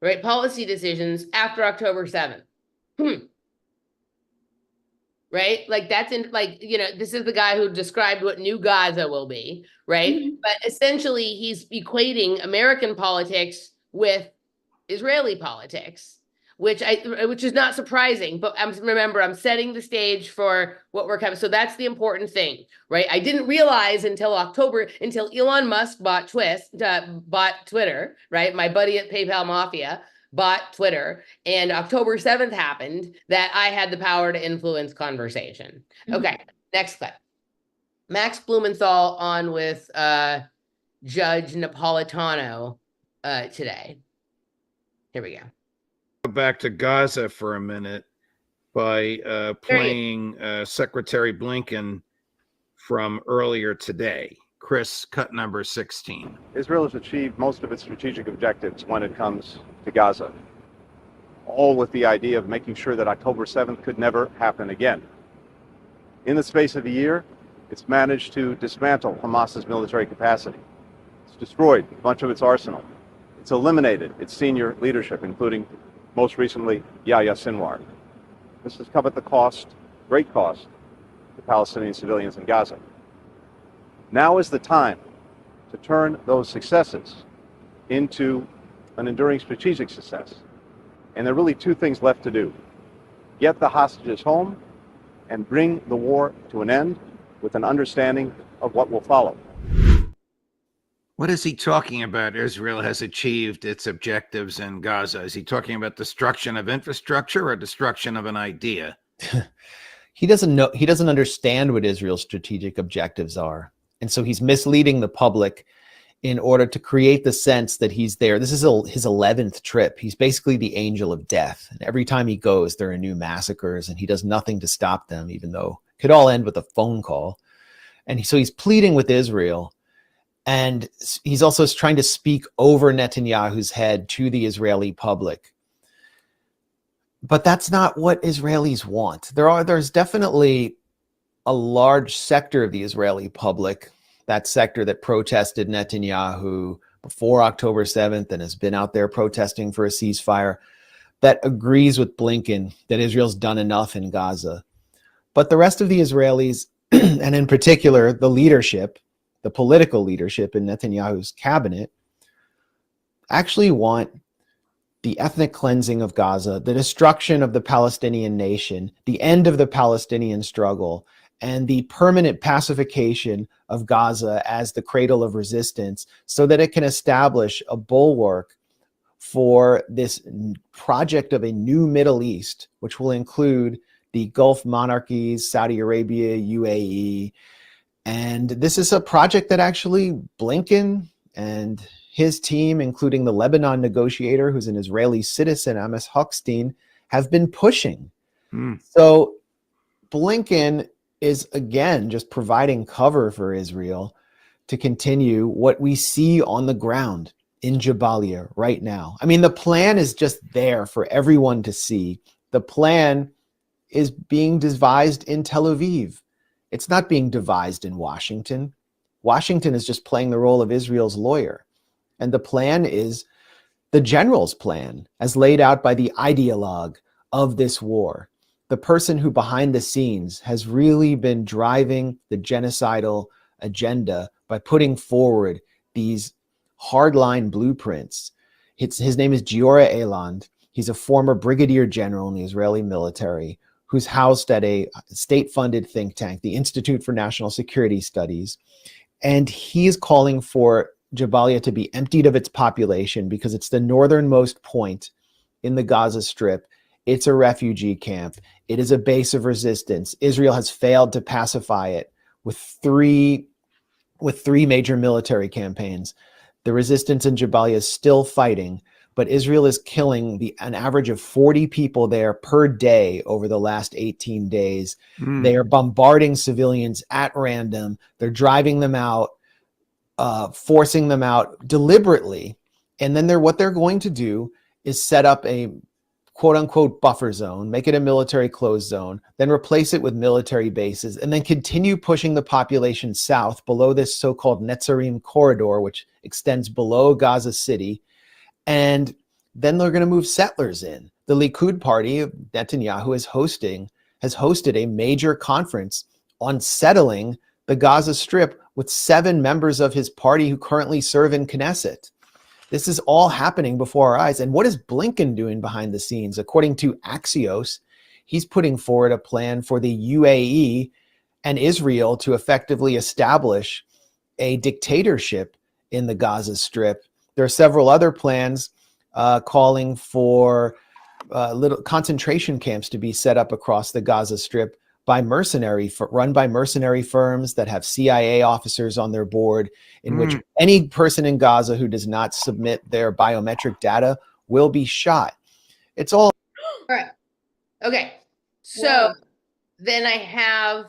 A: right? Policy decisions after October 7th. Right? Like that's this is the guy who described what New Gaza will be, right? But essentially he's equating American politics with Israeli politics, which is not surprising, but I'm setting the stage for what we're coming. So that's the important thing, right? I didn't realize until Elon Musk bought Twitter, right? My buddy at PayPal Mafia bought Twitter, and October 7th happened, that I had the power to influence conversation. Okay, next clip. Max Blumenthal on with Judge Napolitano today. Here we go.
H: Go back to Gaza for a minute by playing Secretary Blinken from earlier today. Chris, cut number 16.
I: Israel has achieved most of its strategic objectives when it comes to Gaza, all with the idea of making sure that October 7th could never happen again. In the space of a year, it's managed to dismantle Hamas's military capacity. It's destroyed a bunch of its arsenal. It's eliminated its senior leadership, including, most recently, Yahya Sinwar. This has come at the cost, great cost, to Palestinian civilians in Gaza. Now is the time to turn those successes into an enduring strategic success. And there are really two things left to do. Get the hostages home and bring the war to an end with an understanding of what will follow.
H: What is he talking about? Israel has achieved its objectives in Gaza. Is he talking about destruction of infrastructure or destruction of an idea?
J: He doesn't know. He doesn't understand what Israel's strategic objectives are. And so he's misleading the public in order to create the sense that he's there. This is his 11th trip. He's basically the angel of death. And every time he goes, there are new massacres, and he does nothing to stop them, even though it could all end with a phone call. And so he's pleading with Israel. And he's also trying to speak over Netanyahu's head to the Israeli public. But that's not what Israelis want. There's definitely a large sector of the Israeli public, that sector that protested Netanyahu before October 7th and has been out there protesting for a ceasefire, that agrees with Blinken that Israel's done enough in Gaza. But the rest of the Israelis, and in particular the leadership, the political leadership in Netanyahu's cabinet, actually want the ethnic cleansing of Gaza, the destruction of the Palestinian nation, the end of the Palestinian struggle, and the permanent pacification of Gaza as the cradle of resistance, so that it can establish a bulwark for this project of a new Middle East, which will include the Gulf monarchies, Saudi Arabia, UAE. And this is a project that actually Blinken and his team, including the Lebanon negotiator, who's an Israeli citizen, Amos Hochstein, have been pushing. So Blinken is, again, just providing cover for Israel to continue what we see on the ground in Jabalia right now. I mean, the plan is just there for everyone to see. The plan is being devised in Tel Aviv. It's not being devised in Washington. Washington is just playing the role of Israel's lawyer. And the plan is the general's plan, as laid out by the ideologue of this war. The person who behind the scenes has really been driving the genocidal agenda by putting forward these hardline blueprints. His name is Giora Eiland. He's a former brigadier general in the Israeli military who's housed at a state-funded think tank, the Institute for National Security Studies. And he's calling for Jabalia to be emptied of its population because it's the northernmost point in the Gaza Strip. It's a refugee camp. It is a base of resistance. Israel has failed to pacify it with three major military campaigns. The resistance in Jabalia is still fighting, but Israel is killing an average of 40 people there per day over the last 18 days. They are bombarding civilians at random. They're driving them out, forcing them out deliberately. And then what they're going to do is set up a quote unquote buffer zone, make it a military closed zone, then replace it with military bases, and then continue pushing the population south below this so-called Netzarim corridor, which extends below Gaza City. And then they're going to move settlers in. The Likud party of Netanyahu has hosted a major conference on settling the Gaza Strip with 7 members of his party who currently serve in Knesset. This is all happening before our eyes. And what is Blinken doing behind the scenes? According to Axios, he's putting forward a plan for the UAE and Israel to effectively establish a dictatorship in the Gaza Strip. There are several other plans calling for little concentration camps to be set up across the Gaza Strip by run by mercenary firms that have CIA officers on their board, in which any person in Gaza who does not submit their biometric data will be shot. It's all
A: right. Okay. So then I have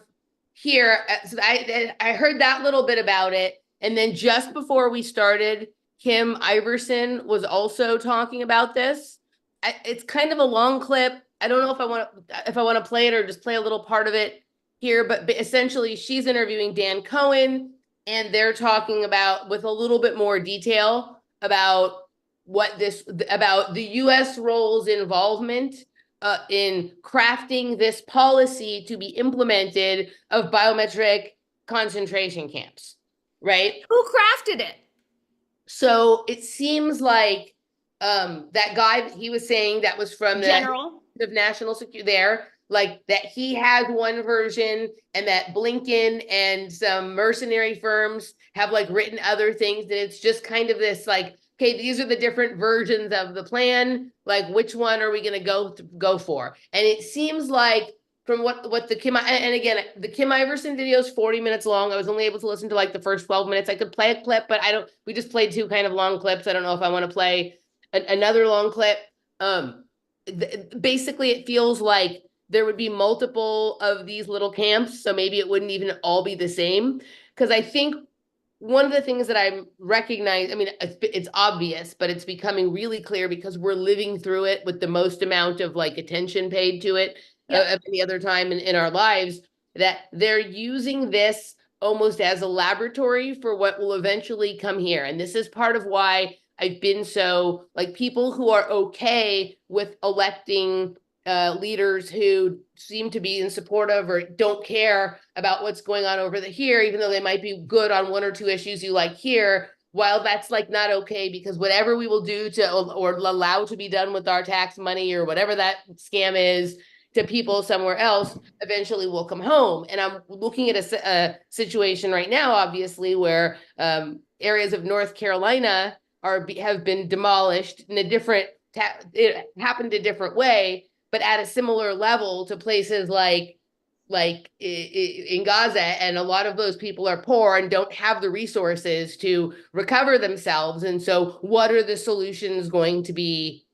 A: here, so I heard that little bit about it. And then just before we started, Kim Iverson was also talking about this. It's kind of a long clip. I don't know if I want to play it or just play a little part of it here, but essentially she's interviewing Dan Cohen, and they're talking about with a little bit more detail about about the U.S. role's involvement in crafting this policy to be implemented of biometric concentration camps, right?
B: Who crafted it?
A: So it seems like that guy he was saying that was from the
B: General
A: of national security there, like that he has one version and that Blinken and some mercenary firms have like written other things, and it's just kind of this like, okay, these are the different versions of the plan, like which one are we going to go for? And it seems like from what the Kim, and again, the Kim Iverson video is 40 minutes long. I was only able to listen to like the first 12 minutes. I could play a clip, but we just played two kind of long clips. I don't know if I want to play another long clip. Basically it feels like there would be multiple of these little camps, so maybe it wouldn't even all be the same. Because I think one of the things that I'm recognizing, I mean, it's obvious, but it's becoming really clear because we're living through it with the most amount of like attention paid to it of any other time in our lives, that they're using this almost as a laboratory for what will eventually come here. And this is part of why I've been so like people who are okay with electing leaders who seem to be in support of or don't care about what's going on over here, even though they might be good on one or two issues you like here, while that's like not okay, because whatever we will do to or allow to be done with our tax money or whatever that scam is to people somewhere else eventually will come home. And I'm looking at a situation right now, obviously, where areas of North Carolina have been demolished in a different, it happened a different way, but at a similar level to places like in Gaza. And a lot of those people are poor and don't have the resources to recover themselves. And so what are the solutions going to be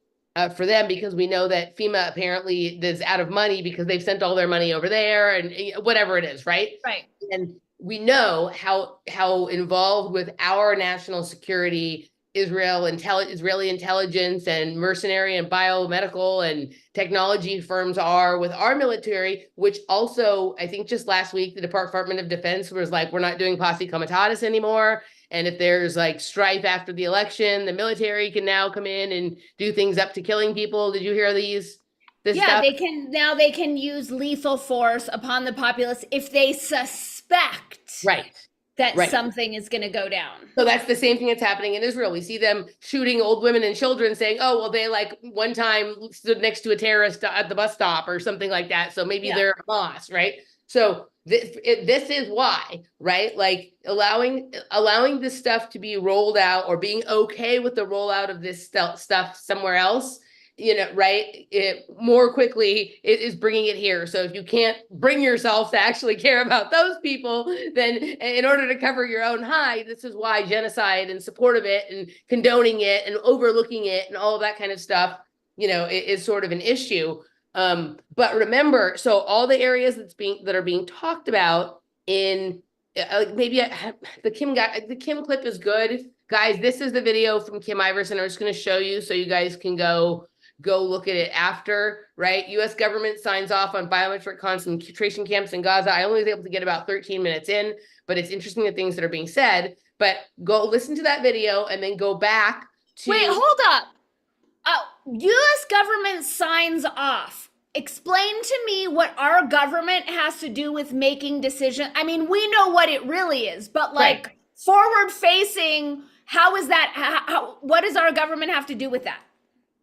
A: for them? Because we know that FEMA apparently is out of money because they've sent all their money over there and whatever it is, right?
B: Right.
A: And we know how involved with our national security Israeli intelligence and mercenary and biomedical and technology firms are with our military, which also, I think just last week, the Department of Defense was like, we're not doing posse comitatus anymore. And if there's like strife after the election, the military can now come in and do things up to killing people. Did you hear this stuff?
B: They can use lethal force upon the populace if they suspect that something is going to go down.
A: So that's the same thing that's happening in Israel. We see them shooting old women and children saying, oh, well, they like one time stood next to a terrorist at the bus stop or something like that. So maybe they're Hamas, right? So this is why, right? Like allowing this stuff to be rolled out or being okay with the rollout of this stuff somewhere else, right? More quickly it is bringing it here. So if you can't bring yourself to actually care about those people, then in order to cover your own hide, this is why genocide and support of it and condoning it and overlooking it and all of that kind of stuff, is sort of an issue. But remember, so all the areas that are being talked about in maybe the Kim clip is good. Guys, this is the video from Kim Iverson. I'm just going to show you so you guys can go look at it after, right? U.S. government signs off on biometric concentration camps in Gaza. I only was able to get about 13 minutes in, but it's interesting the things that are being said. But go listen to that video and then go back to...
B: Wait, hold up. U.S. government signs off. Explain to me what our government has to do with making decisions. I mean, we know what it really is, but like forward-facing how is that? What does our government have to do with that?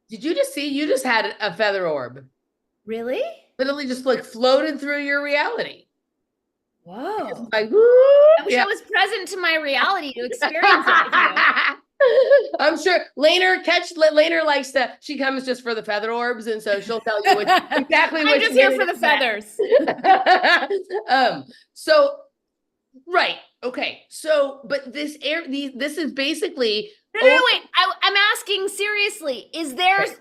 A: Did you just see? You just had a feather orb.
B: Really?
A: Literally just like floated through your reality.
B: Whoa.
A: Like,
B: I wish I was present to my reality to experience it with you.
A: I'm sure Laner likes to, she comes just for the feather orbs, and so she'll tell you exactly what
B: I'm just here for the feathers.
A: So right. Okay. So, but this is basically
B: No, wait. I'm asking seriously.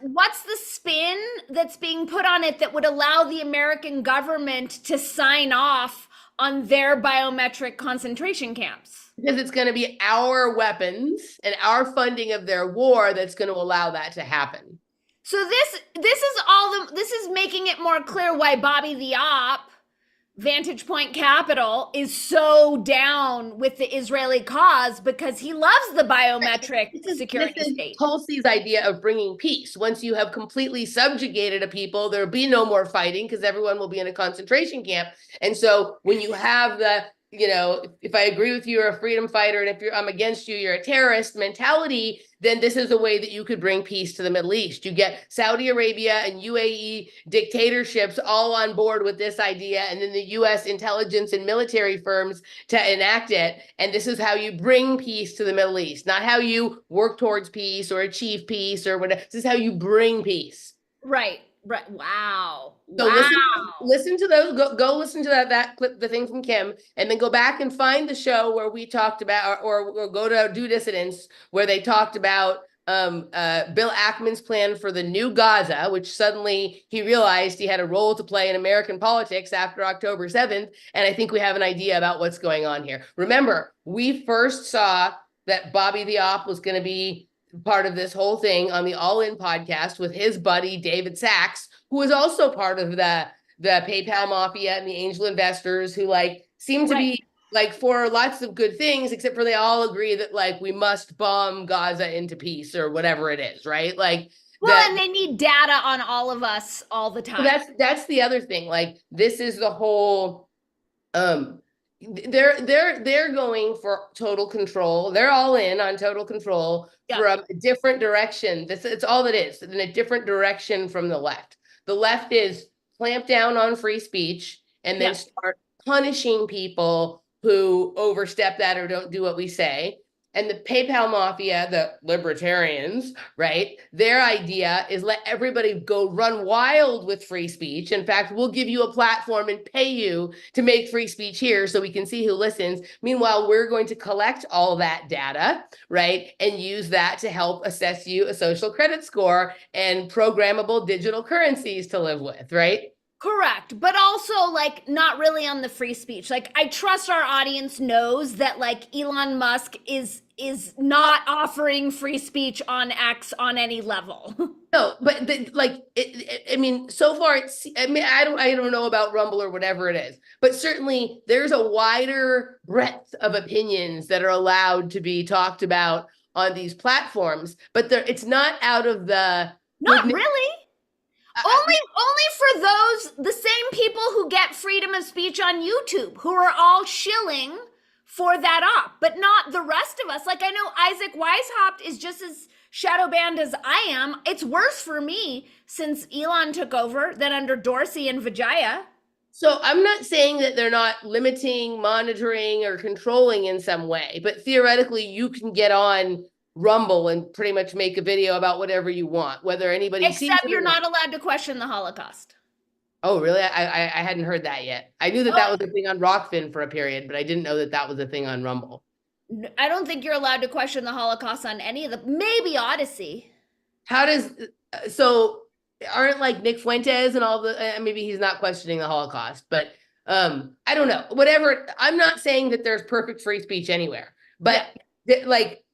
B: What's the spin that's being put on it that would allow the American government to sign off on their biometric concentration camps?
A: Because it's going to be our weapons and our funding of their war that's going to allow that to happen.
B: So this is making it more clear why Bobby the Op, Vantage Point Capital, is so down with the Israeli cause, because he loves the biometric security state.
A: Tulsi's idea of bringing peace. Once you have completely subjugated a people, there'll be no more fighting because everyone will be in a concentration camp. And so when you have the, if I agree with you, you're a freedom fighter, and if I'm against you, you're a terrorist mentality, then this is a way that you could bring peace to the Middle East. You get Saudi Arabia and UAE dictatorships all on board with this idea, and then the US intelligence and military firms to enact it. And this is how you bring peace to the Middle East, not how you work towards peace or achieve peace or whatever. This is how you bring peace.
B: Right. Wow.
A: So listen to those. Go listen to that clip, the thing from Kim, and then go back and find the show where we talked about, or go to Do Dissidents, where they talked about Bill Ackman's plan for the new Gaza, which suddenly he realized he had a role to play in American politics after October 7th. And I think we have an idea about what's going on here. Remember, we first saw that Bobby the Op was going to be part of this whole thing on the All In podcast with his buddy David Sachs, who is also part of the PayPal mafia and the angel investors, who seem to be for lots of good things, except for they all agree that we must bomb Gaza into peace or whatever it is, right?
B: And they need data on all of us all the time.
A: That's the other thing. This is the whole they're going for total control. They're all in on total control from a different direction. It's all it is, in a different direction from the left. The left is clamp down on free speech and then start punishing people who overstep that or don't do what we say. And the PayPal mafia, the libertarians, right? Their idea is let everybody go run wild with free speech. In fact, we'll give you a platform and pay you to make free speech here so we can see who listens. Meanwhile, we're going to collect all that data, right? And use that to help assess you a social credit score and programmable digital currencies to live with, right?
B: Correct. But also not really on the free speech. I trust our audience knows that Elon Musk is not offering free speech on X on any level.
A: No, but so far I don't know about Rumble or whatever it is, but certainly there's a wider breadth of opinions that are allowed to be talked about on these platforms, but it's not out of the...
B: Not really. Only for the same people who get freedom of speech on YouTube, who are all shilling for that op, but not the rest of us. I know Isaac Weishaupt is just as shadow banned as I am. It's worse for me since Elon took over than under Dorsey and Vijaya.
A: So I'm not saying that they're not limiting, monitoring, or controlling in some way, but theoretically you can get on Rumble and pretty much make a video about whatever you want, whether anybody
B: except you're not allowed to question the Holocaust.
A: Oh, really? I hadn't heard that yet. I knew that was a thing on Rockfin for a period, but I didn't know that was a thing on Rumble.
B: I don't think you're allowed to question the Holocaust on any of maybe Odyssey.
A: So aren't Nick Fuentes and all the, maybe he's not questioning the Holocaust, but I don't know, whatever. I'm not saying that there's perfect free speech anywhere, but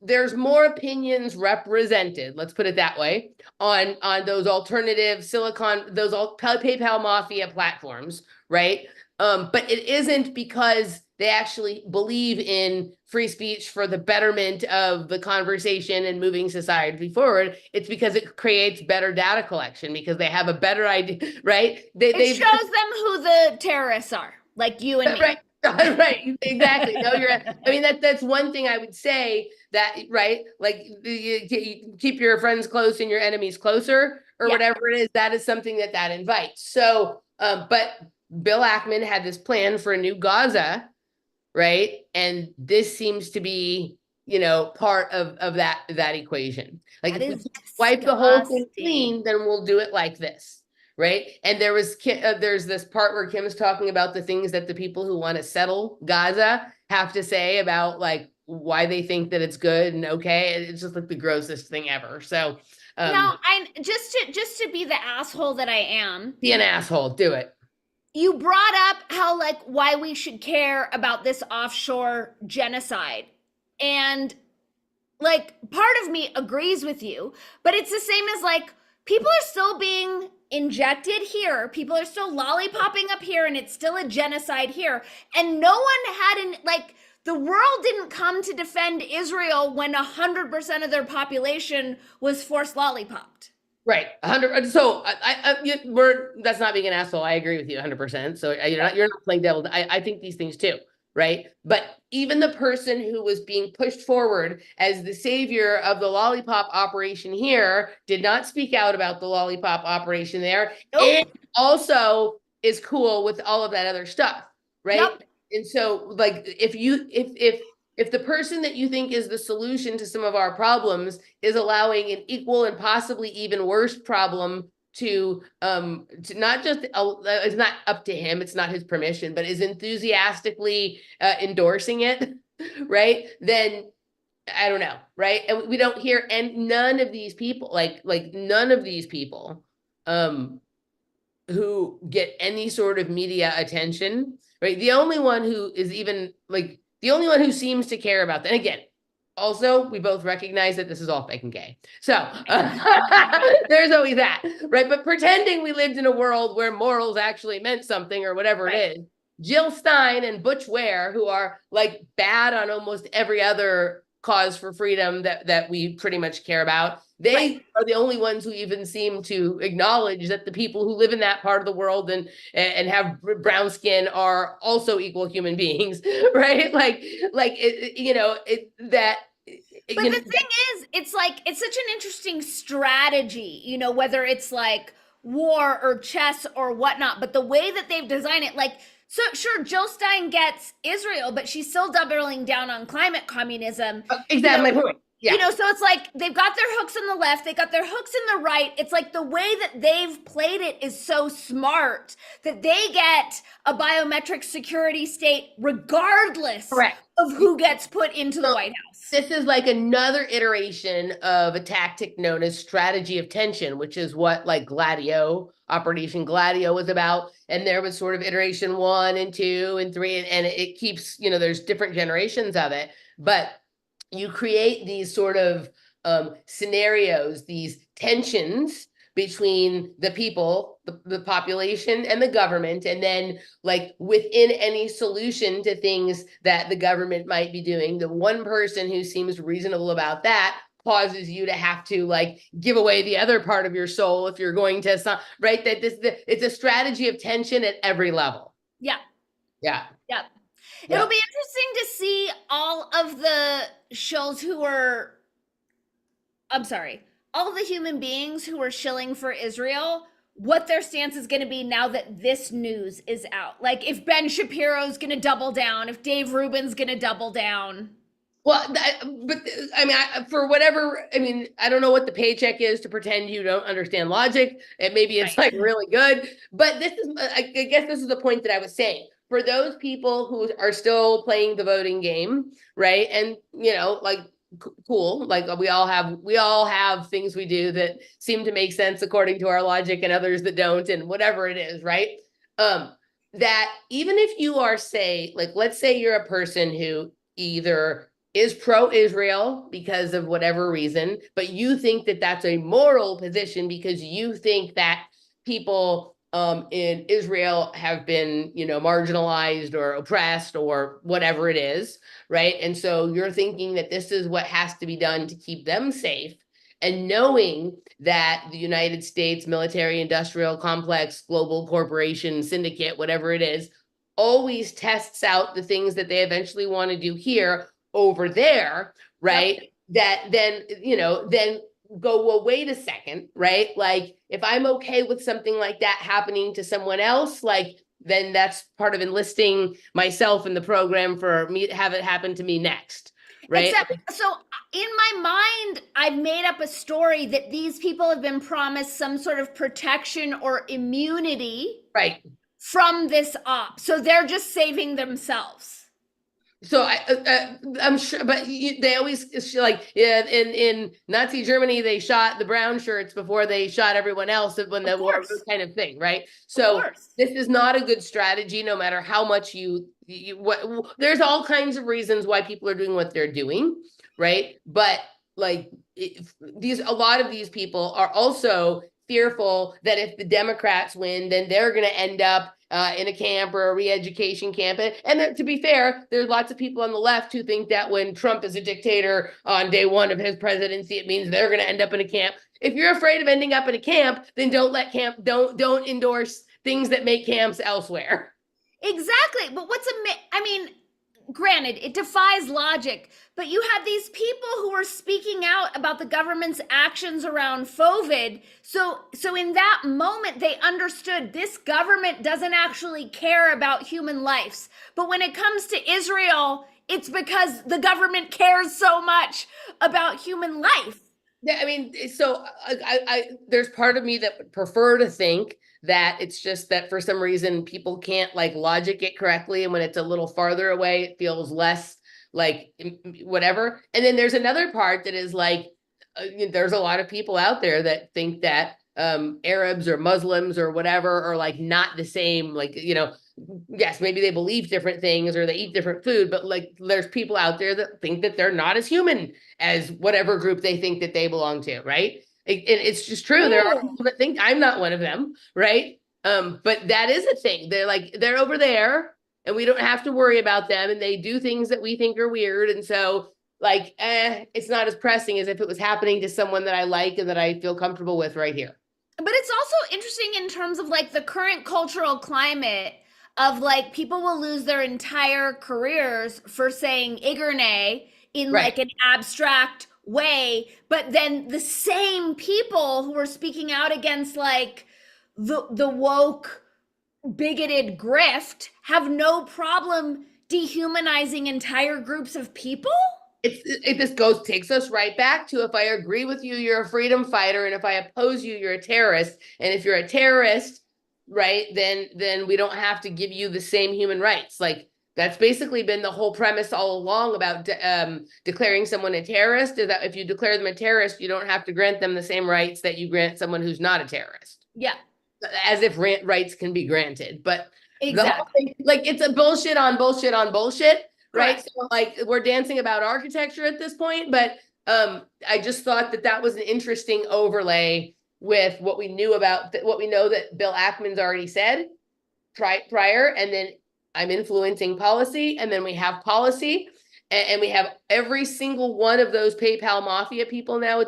A: there's more opinions represented, let's put it that way, on those alternative those PayPal mafia platforms, right? But it isn't because they actually believe in free speech for the betterment of the conversation and moving society forward. It's because it creates better data collection, because they have a better idea, right? It
B: shows them who the terrorists are, like you and me.
A: Right. Right, exactly. No, I mean, that's one thing I would say that, right? Like you keep your friends close and your enemies closer or
B: Yeah.
A: whatever it is. That is something that invites. So, but Bill Ackman had this plan for a new Gaza, right? And this seems to be, part of that equation. Like
B: That
A: if we
B: is
A: wipe the whole thing
B: disgusting.
A: clean, then we'll do it like this. Right. And there's this part where Kim's talking about the things that the people who want to settle Gaza have to say about like why they think that it's good and okay. It's just like the grossest thing ever. So
B: Now, I just to be the asshole that I am,
A: be an asshole, do it.
B: you brought up how like why we should care about this offshore genocide. And like part of me agrees with you, but it's the same as like people are still being injected here, people are still lollipopping up here, and it's still a genocide here, and no one had like the world didn't come to defend Israel when 100% of their population was forced lollipopped.
A: Right, 100. So that's not being an asshole. I agree with you 100%. So you're not playing devil. I think these things too, right? But even the person who was being pushed forward as the savior of the lollipop operation here did not speak out about the lollipop operation there.
B: Nope.
A: It also is cool with all of that other stuff, right?
B: Yep.
A: And so, like, if the person that you think is the solution to some of our problems is allowing an equal and possibly even worse problem to not just it's not up to him, it's not his permission, but is enthusiastically endorsing it, right? Then I don't know, right? And we don't hear, and none of these people, like none of these people who get any sort of media attention, right? The only one who is even like the only one who seems to care about that. And again, also, we both recognize that this is all fake and gay. So there's always that, right? But pretending we lived in a world where morals actually meant something or whatever it is. Jill Stein and Butch Ware, who are like bad on almost every other cause for freedom that we pretty much care about. They are the only ones who even seem to acknowledge that the people who live in that part of the world and have brown skin are also equal human beings, right? Like that.
B: But the thing is, it's like, it's such an interesting strategy, whether it's like war or chess or whatnot, but the way that they've designed it, like, so sure, Jill Stein gets Israel, but she's still doubling down on climate communism.
A: Exactly my point. Yeah.
B: So it's like they've got their hooks in the left, they got their hooks in the right. It's like the way that they've played it is so smart that they get a biometric security state regardless of who gets put into the White House.
A: This is like another iteration of a tactic known as strategy of tension, which is what like Operation Gladio was about. And there was sort of iteration 1 and 2 and 3, and it keeps, there's different generations of it, but you create these sort of scenarios, these tensions between the people, the population and the government. And then like within any solution to things that the government might be doing, the one person who seems reasonable about that causes you to have to like give away the other part of your soul if you're going to, right? It's a strategy of tension at every level.
B: Yeah.
A: Yeah.
B: Yeah. It'll be interesting to see all of the all the human beings who are shilling for Israel, what their stance is going to be now that this news is out. Like if Ben Shapiro's going to double down, if Dave Rubin's going to double down.
A: Well, but I mean, I don't know what the paycheck is to pretend you don't understand logic. And maybe it's like really good, but I guess this is the point that I was saying. For those people who are still playing the voting game, right? And like cool, like we all have things we do that seem to make sense according to our logic, and others that don't, and whatever it is, right? That even if you are, say, like, let's say you're a person who either is pro-Israel because of whatever reason, but you think that that's a moral position because you think that people in Israel have been, marginalized or oppressed or whatever it is, right? And so you're thinking that this is what has to be done to keep them safe. And knowing that the United States military industrial complex, global corporation, syndicate, whatever it is, always tests out the things that they eventually want to do here over there, right? That then, then go, well, wait a second, right? Like if I'm okay with something like that happening to someone else, like then that's part of enlisting myself in the program for me to have it happen to me next, right?
B: Except, so in my mind, I've made up a story that these people have been promised some sort of protection or immunity
A: Right.
B: from this op. So they're just saving themselves.
A: So I'm sure, but they always like, yeah, in Nazi Germany, they shot the brown shirts before they shot everyone else when the war kind of thing, right? So this is not a good strategy, no matter how much there's all kinds of reasons why people are doing what they're doing, right? But like a lot of these people are also fearful that if the Democrats win, then they're going to end up in a camp or a re-education camp. And to be fair, there's lots of people on the left who think that when Trump is a dictator on day one of his presidency, it means they're going to end up in a camp. If you're afraid of ending up in a camp, then don't endorse things that make camps elsewhere.
B: Exactly. But granted, it defies logic, but you had these people who were speaking out about the government's actions around COVID. So in that moment, they understood this government doesn't actually care about human lives. But when it comes to Israel, it's because the government cares so much about human life.
A: Yeah, I mean, so there's part of me that would prefer to think that it's just that for some reason people can't like logic it correctly, and when it's a little farther away it feels less like whatever. And then there's another part that is like there's a lot of people out there that think that Arabs or Muslims or whatever are like not the same, like yes, maybe they believe different things or they eat different food, but like there's people out there that think that they're not as human as whatever group they think that they belong to, right? It's just true. There are people that think I'm not one of them, right? But that is a thing. They're over there and we don't have to worry about them, and they do things that we think are weird. And so like, it's not as pressing as if it was happening to someone that I like and that I feel comfortable with right here.
B: But it's also interesting in terms of like the current cultural climate of like people will lose their entire careers for saying Igerne in like an abstract way, but then the same people who are speaking out against like the woke bigoted grift have no problem dehumanizing entire groups of people.
A: Takes us right back to, if I agree with you, you're a freedom fighter, and if I oppose you, you're a terrorist. And if you're a terrorist, right, then we don't have to give you the same human rights. Like that's basically been the whole premise all along about declaring someone a terrorist, is that if you declare them a terrorist, you don't have to grant them the same rights that you grant someone who's not a terrorist.
B: Yeah.
A: As if rights can be granted. But
B: exactly.
A: The whole thing, like it's a bullshit on bullshit on bullshit, right?
B: Correct.
A: So like we're dancing about architecture at this point, but I just thought that was an interesting overlay with what we knew about what we know that Bill Ackman's already said prior, and then I'm influencing policy, and then we have policy, and we have every single one of those PayPal mafia people now.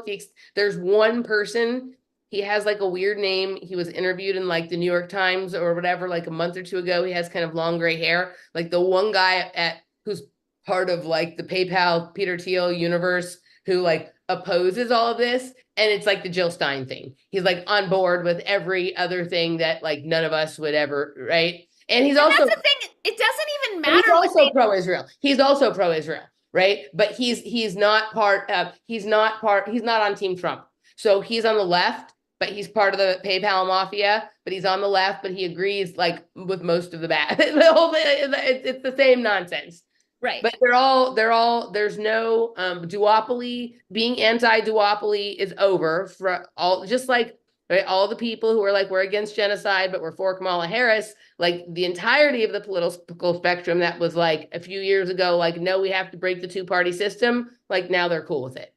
A: There's one person, he has like a weird name. He was interviewed in like the New York Times or whatever, like a month or two ago. He has kind of long gray hair, like the one guy who's part of like the PayPal Peter Thiel universe who like opposes all of this. And it's like the Jill Stein thing. He's like on board with every other thing that like none of us would ever, right? And he's also,
B: that's the thing. It doesn't even matter.
A: He's also pro-Israel. He's also pro-Israel, right? But he's not on Team Trump. So he's on the left, but he's part of the PayPal mafia, but he's on the left, but he agrees like with most of the bad. The whole thing, it's the same nonsense.
B: Right.
A: But there's no duopoly. Being anti-duopoly is over for all, just like right, all the people who are like, we're against genocide, but we're for Kamala Harris. Like the entirety of the political spectrum that was like a few years ago, like, no, we have to break the two-party system. Like now they're cool with it.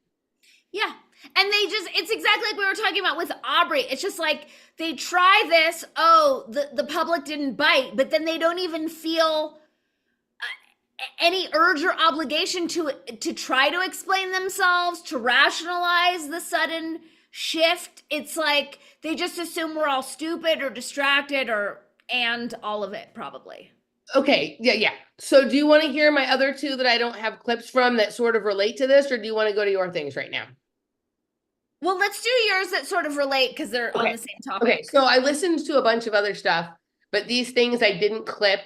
B: Yeah. And it's exactly like we were talking about with Aubrey. It's just like they try this, the public didn't bite, but then they don't even feel any urge or obligation to try to explain themselves, to rationalize the sudden shift. It's like they just assume we're all stupid or distracted and all of it probably.
A: Okay, yeah. So do you want to hear my other two that I don't have clips from that sort of relate to this, or do you want to go to your things right now?
B: Well, let's do yours that sort of relate because they're on the same topic.
A: Okay, so I listened to a bunch of other stuff, but these things I didn't clip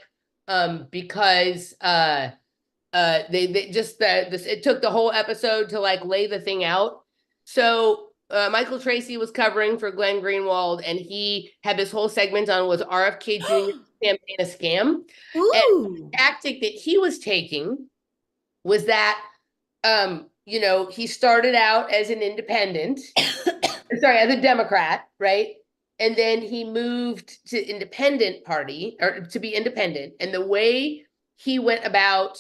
A: because they just it took the whole episode to like lay the thing out. So Michael Tracy was covering for Glenn Greenwald, and he had this whole segment on was RFK Jr. campaign a scam.
B: Ooh.
A: And the tactic that he was taking was that he started out as an independent, sorry, as a Democrat, right? And then he moved to independent party or to be independent. And the way he went about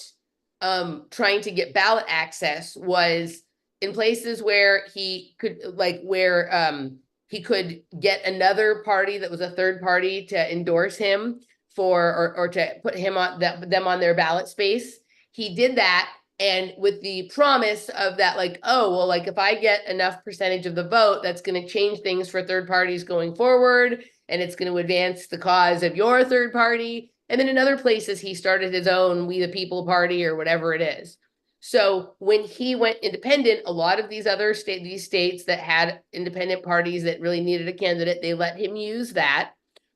A: trying to get ballot access was in places where he could he could get another party that was a third party to endorse him or to put him on them on their ballot space. He did that. And with the promise of that, like, oh, well, like if I get enough percentage of the vote, that's going to change things for third parties going forward. And it's going to advance the cause of your third party. And then in other places, he started his own We the People party or whatever it is. So when he went independent, a lot of these other states that had independent parties that really needed a candidate, they let him use that,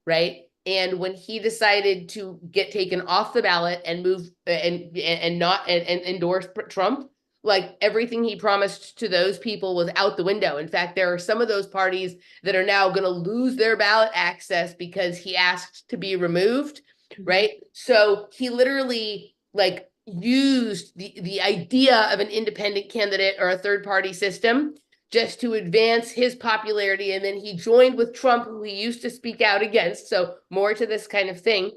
A: right? And when he decided to get taken off the ballot and move and not endorse Trump, like everything he promised to those people was out the window. In fact, there are some of those parties that are now going to lose their ballot access because he asked to be removed, right? So he literally like used the idea of an independent candidate or a third party system just to advance his popularity. And then he joined with Trump, who he used to speak out against. So more to this kind of thing.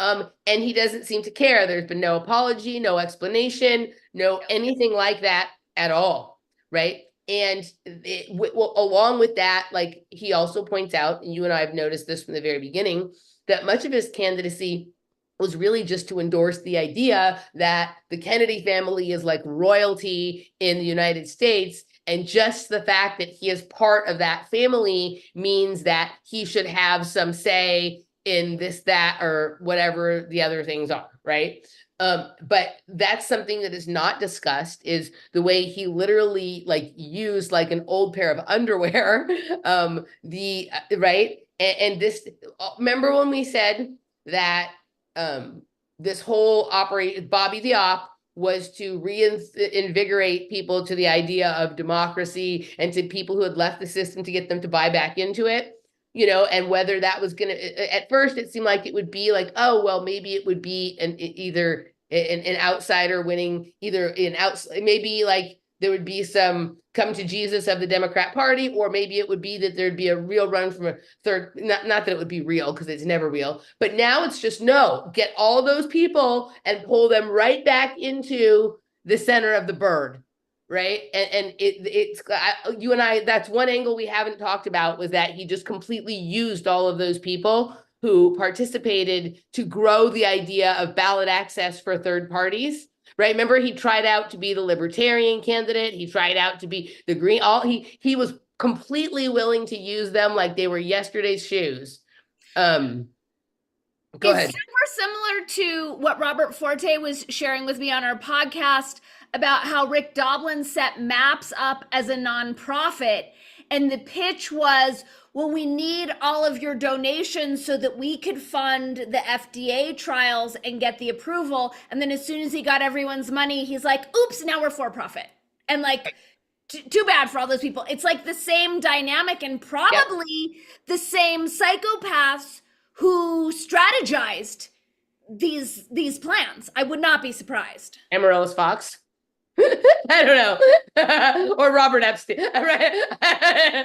A: And he doesn't seem to care. There's been no apology, no explanation, no anything like that at all, right? And along with that, like he also points out, and you and I have noticed this from the very beginning, that much of his candidacy was really just to endorse the idea that the Kennedy family is like royalty in the United States. And just the fact that he is part of that family means that he should have some say in this, that, or whatever the other things are, right? But that's something that is not discussed is the way he literally like used like an old pair of underwear, right? And this, remember when we said that this whole operation, Bobby the Op, was to reinvigorate people to the idea of democracy and to people who had left the system to get them to buy back into it, and whether that was going to, at first it seemed like it would be like, oh, well, maybe it would be either an outsider winning, maybe like there would be some come to Jesus of the Democrat Party, or maybe it would be that there'd be a real run from a third, not that it would be real because it's never real, but now it's just no, get all those people and pull them right back into the center of the bird, right? And it's you and I, that's one angle we haven't talked about, was that he just completely used all of those people who participated to grow the idea of ballot access for third parties. Right. Remember, he tried out to be the libertarian candidate. He tried out to be the green. He was completely willing to use them like they were yesterday's shoes. Go ahead.
B: Super similar to what Robert Forte was sharing with me on our podcast about how Rick Doblin set MAPS up as a nonprofit. And the pitch was, well, we need all of your donations so that we could fund the FDA trials and get the approval. And then as soon as he got everyone's money, he's like, oops, now we're for profit. And like, too bad for all those people. It's like the same dynamic and probably the same psychopaths who strategized these plans. I would not be surprised.
A: Amaryllis Fox. I don't know. Or Robert Epstein. Right?
B: I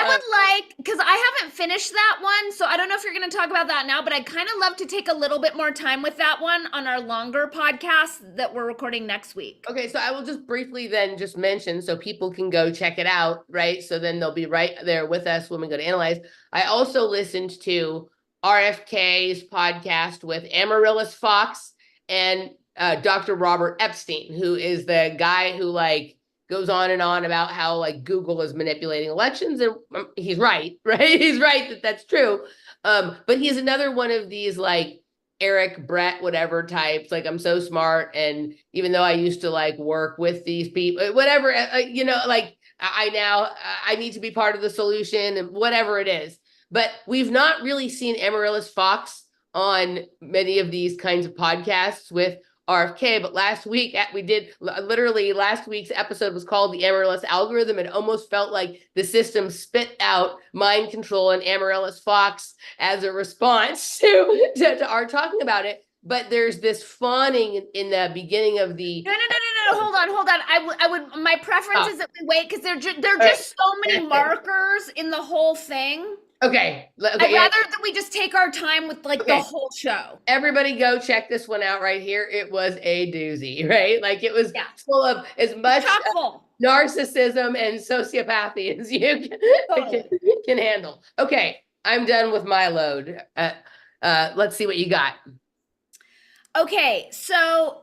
B: would like, because I haven't finished that one, so I don't know if you're going to talk about that now, but I'd kind of love to take a little bit more time with that one on our longer podcast that we're recording next week.
A: Okay, so I will just briefly then just mention so people can go check it out, right? So then they'll be right there with us when we go to analyze. I also listened to RFK's podcast with Amaryllis Fox and Dr. Robert Epstein, who is the guy who like goes on and on about how like Google is manipulating elections, and he's right? He's right that that's true. But he's another one of these like Eric, Brett, whatever types. Like, I'm so smart. And even though I used to like work with these people, whatever, like I need to be part of the solution and whatever it is. But we've not really seen Amaryllis Fox on many of these kinds of podcasts with RFK. But last week we did, literally last week's episode was called The Amaryllis Algorithm. It almost felt like the system spit out mind control and Amaryllis Fox as a response to our talking about it. But there's this fawning in the beginning of the.
B: No. Hold on. I would. My preference is that we wait because they're just so many markers in the whole thing.
A: Okay.
B: I'd rather that we just take our time with like the whole show.
A: Everybody go check this one out right here. It was a doozy, right? Like it was full of as much narcissism and sociopathy as you can handle. Okay, I'm done with my load. Let's see what you got.
B: Okay, so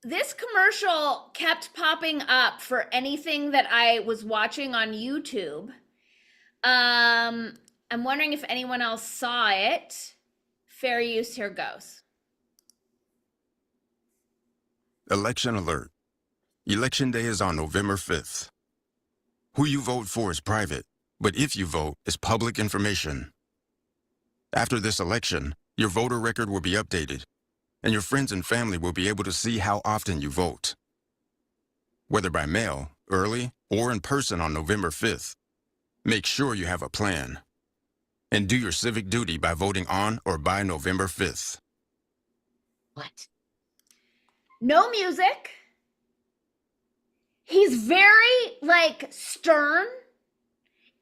B: this commercial kept popping up for anything that I was watching on YouTube. I'm wondering if anyone else saw it. Fair use, here goes.
K: Election alert. Election day is on November 5th. Who you vote for is private, but if you vote, it's public information. After this election, your voter record will be updated, and your friends and family will be able to see how often you vote. Whether by mail, early, or in person on November 5th, make sure you have a plan. And do your civic duty by voting on or by November 5th.
A: What?
B: No music. He's very, like, stern.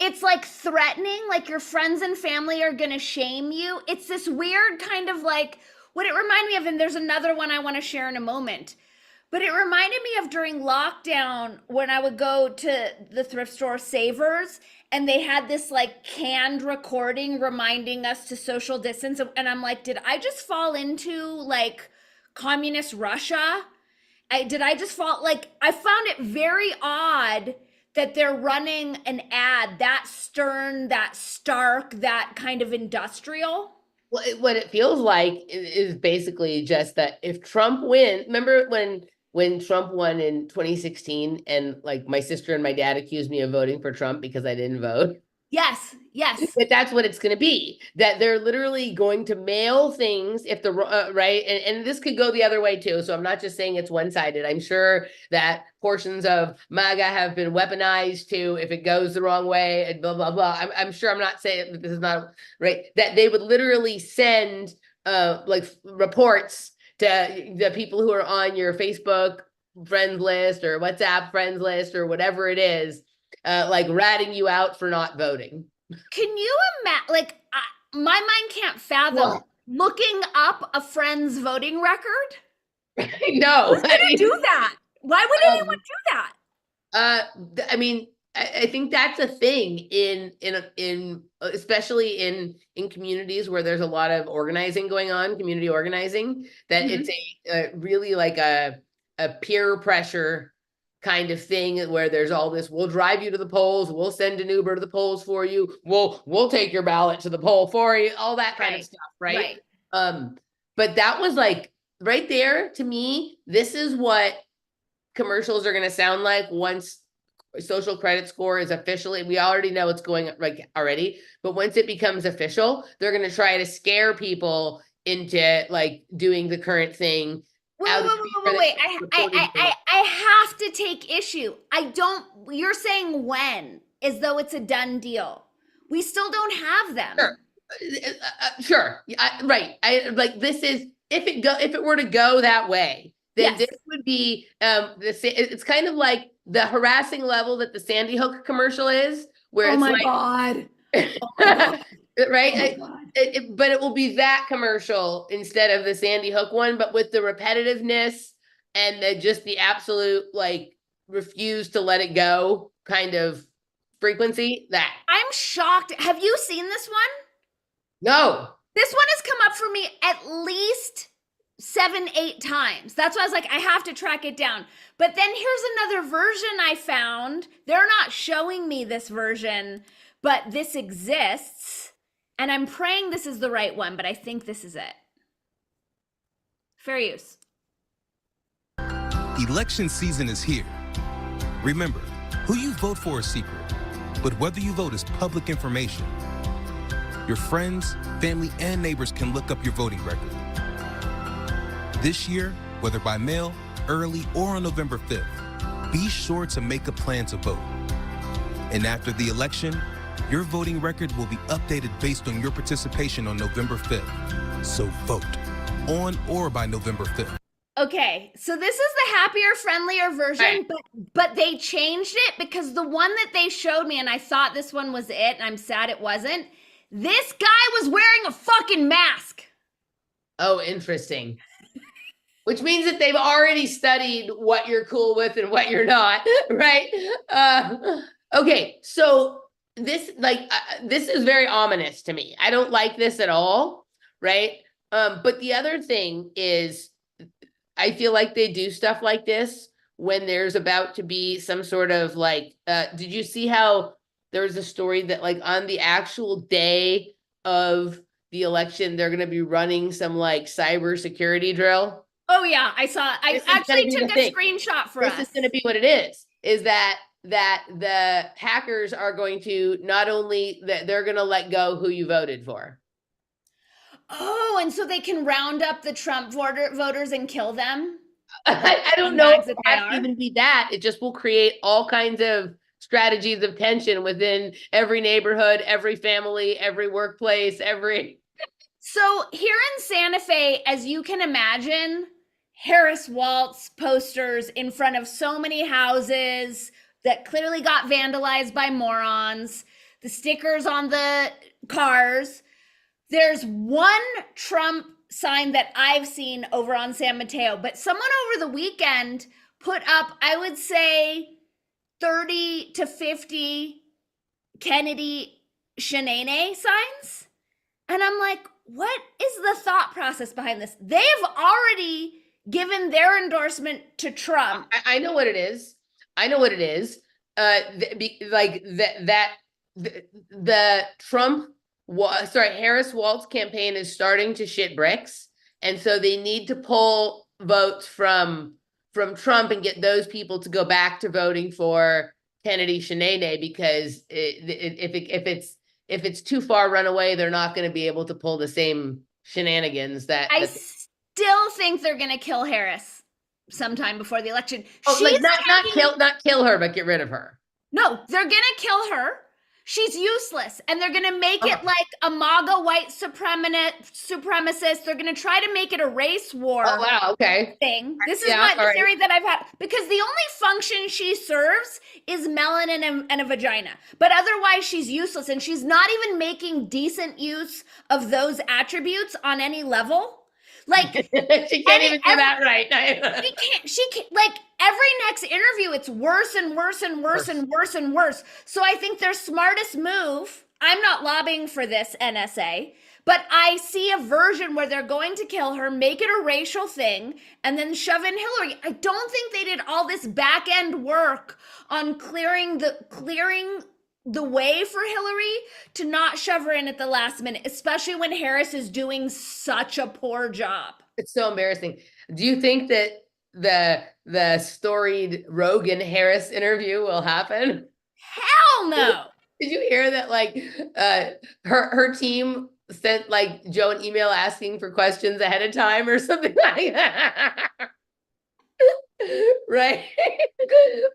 B: It's, like, threatening, like your friends and family are gonna shame you. It's this weird kind of, like, what it reminded me of, and there's another one I want to share in a moment. But it reminded me of during lockdown when I would go to the thrift store Savers and they had this like canned recording reminding us to social distance. And I'm like, did I just fall into like communist Russia? Did I just fall? Like, I found it very odd that they're running an ad that stern, that stark, that kind of industrial.
A: Well, what it feels like is basically just that if Trump wins, remember when Trump won in 2016 and like my sister and my dad accused me of voting for Trump because I didn't vote?
B: Yes.
A: But that's what it's going to be, that they're literally going to mail things if the right. And this could go the other way too. So I'm not just saying it's one-sided. I'm sure that portions of MAGA have been weaponized too, if it goes the wrong way and blah, blah, blah. I'm sure I'm not saying that this is not right, that they would literally send like reports to the people who are on your Facebook friends list or WhatsApp friends list or whatever it is, like ratting you out for not voting.
B: Can you imagine, like, my mind can't fathom looking up a friend's voting record?
A: No.
B: Who's gonna do that? Why would anyone do that?
A: I mean, I think that's a thing in especially in communities where there's a lot of organizing going on, community organizing, that it's a really like a peer pressure kind of thing where there's all this, we'll drive you to the polls, we'll send an Uber to the polls for you, we'll take your ballot to the poll for you, all that kind of stuff, right? But that was like right there to me, this is what commercials are going to sound like once social credit score is officially, we already know it's going like already, but once it becomes official, they're going to try to scare people into like doing the current thing.
B: Wait, I have to take issue. You're saying when, as though it's a done deal. We still don't have them.
A: Sure. Right. Like this is, if it were to go that way, then this would be, it's kind of like the harassing level that the Sandy Hook commercial is, where it's like,
B: God.
A: right? But it will be that commercial instead of the Sandy Hook one, but with the repetitiveness and just the absolute like refuse to let it go kind of frequency. That
B: I'm shocked. Have you seen this one?
A: No.
B: This one has come up for me at least 7-8 times. That's why I was like, I have to track it down. But then here's another version I found. They're not showing me this version, but this exists. And I'm praying this is the right one, but I think this is it. Fair use.
L: Election season is here. Remember, who you vote for is secret, but whether you vote is public information. Your friends, family, and neighbors can look up your voting record. This year, whether by mail, early, or on November 5th, be sure to make a plan to vote. And after the election, your voting record will be updated based on your participation on November 5th. So vote on or by November 5th.
B: Okay, so this is the happier, friendlier version, but they changed it because the one that they showed me, and I thought this one was it, and I'm sad it wasn't. This guy was wearing a fucking mask.
A: Oh, interesting. Which means that they've already studied what you're cool with and what you're not, right? Okay, so this this is very ominous to me. I don't like this at all, right? But the other thing is, I feel like they do stuff like this when there's about to be some sort of like, did you see how there was a story that like on the actual day of the election, they're going to be running some like cybersecurity drill?
B: Oh yeah, I saw. I actually took a screenshot for us.
A: This is going to be what it is that the hackers are going to not only that they're going to let go who you voted for.
B: Oh, and so they can round up the Trump voters and kill them?
A: I don't know if it has to even be that. It just will create all kinds of strategies of tension within every neighborhood, every family, every workplace, every...
B: So here in Santa Fe, as you can imagine, Harris Waltz posters in front of so many houses that clearly got vandalized by morons, the stickers on the cars. There's one Trump sign that I've seen over on San Mateo, but someone over the weekend put up, I would say, 30 to 50 Kennedy Shanae signs. And I'm like, what is the thought process behind this? They've already given their endorsement to Trump.
A: I know what it is. I know what it is. The Trump... Harris Waltz campaign is starting to shit bricks. And so they need to pull votes from Trump and get those people to go back to voting for Kennedy Shanae, because if it's too far run away, they're not going to be able to pull the same shenanigans that
B: I still think they're going to kill Harris sometime before the election.
A: Oh, like not kill her, but get rid of her.
B: No, they're going to kill her. She's useless, and they're going to make it like a MAGA white supremacist. They're going to try to make it a race war thing. This is the theory that I've had, because the only function she serves is melanin and a vagina. But otherwise, she's useless, and she's not even making decent use of those attributes on any level. Like
A: she can't even do that right.
B: She can't, like every next interview, it's worse and worse and worse and worse and worse. So I think their smartest move, I'm not lobbying for this, NSA, but I see a version where they're going to kill her, make it a racial thing, and then shove in Hillary. I don't think they did all this back end work on clearing the way for Hillary to not shove her in at the last minute, especially when Harris is doing such a poor job.
A: It's so embarrassing. Do you think that the storied Rogan Harris interview will happen?
B: Hell no.
A: Did you hear that? Like, her team sent like Joe an email asking for questions ahead of time or something like that. Right?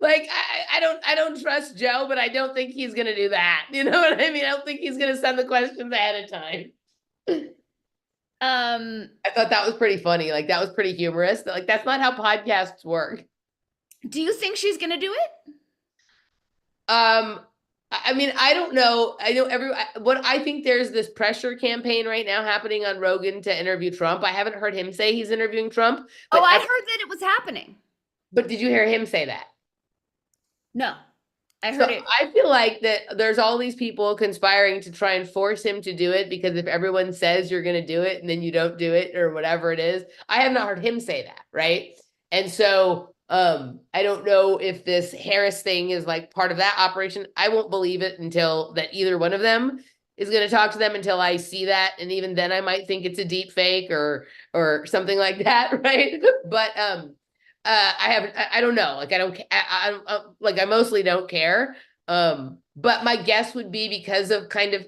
A: Like, I don't trust Joe, but I don't think he's gonna do that. You know what I mean? I don't think he's gonna send the questions ahead of time. I thought that was pretty funny. Like, that was pretty humorous. Like, that's not how podcasts work.
B: Do you think she's gonna do it?
A: I mean, I don't know. I know I think there's this pressure campaign right now happening on Rogan to interview Trump. I haven't heard him say he's interviewing Trump.
B: But I heard that it was happening.
A: But did you hear him say that?
B: No, I heard it.
A: I feel like that there's all these people conspiring to try and force him to do it, because if everyone says you're going to do it and then you don't do it or whatever it is, I have not heard him say that. Right. And so I don't know if this Harris thing is like part of that operation. I won't believe it until that either one of them is going to talk to them until I see that, and even then I might think it's a deep fake or something like that, right? But I don't know, like I don't like I mostly don't care. But my guess would be because of kind of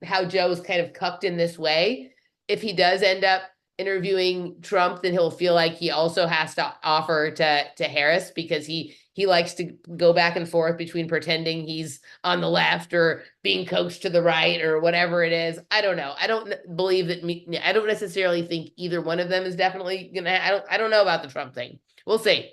A: how Joe's kind of cucked in this way, if he does end up interviewing Trump, then he'll feel like he also has to offer to Harris, because he likes to go back and forth between pretending he's on the left or being coached to the right or whatever it is. I don't know. I don't believe that I don't necessarily think either one of them is definitely gonna. I don't know about the Trump thing. We'll see.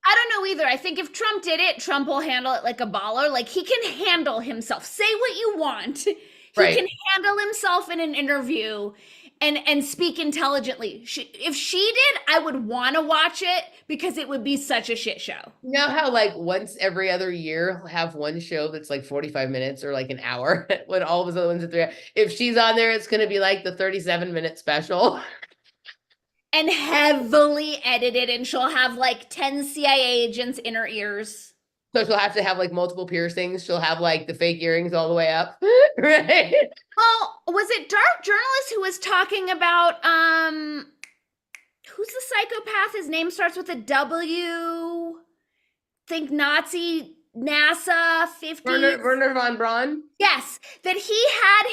B: I don't know either. I think if Trump did it, Trump will handle it like a baller. Like, he can handle himself. Say what you want. He
A: Right.
B: can handle himself in an interview and speak intelligently. If she did, I would want to watch it because it would be such a shit show.
A: You know how like once every other year he'll have one show that's like 45 minutes or like an hour when all of his other ones are 3 hours. If she's on there, it's going to be like the 37-minute special.
B: And heavily edited, and she'll have like 10 CIA agents in her ears.
A: So she'll have to have like multiple piercings. She'll have like the fake earrings all the way up, right?
B: Well, was it Dark Journalist who was talking about who's the psychopath? His name starts with a W. Think Nazi NASA 50s.
A: Werner von Braun.
B: Yes, that he had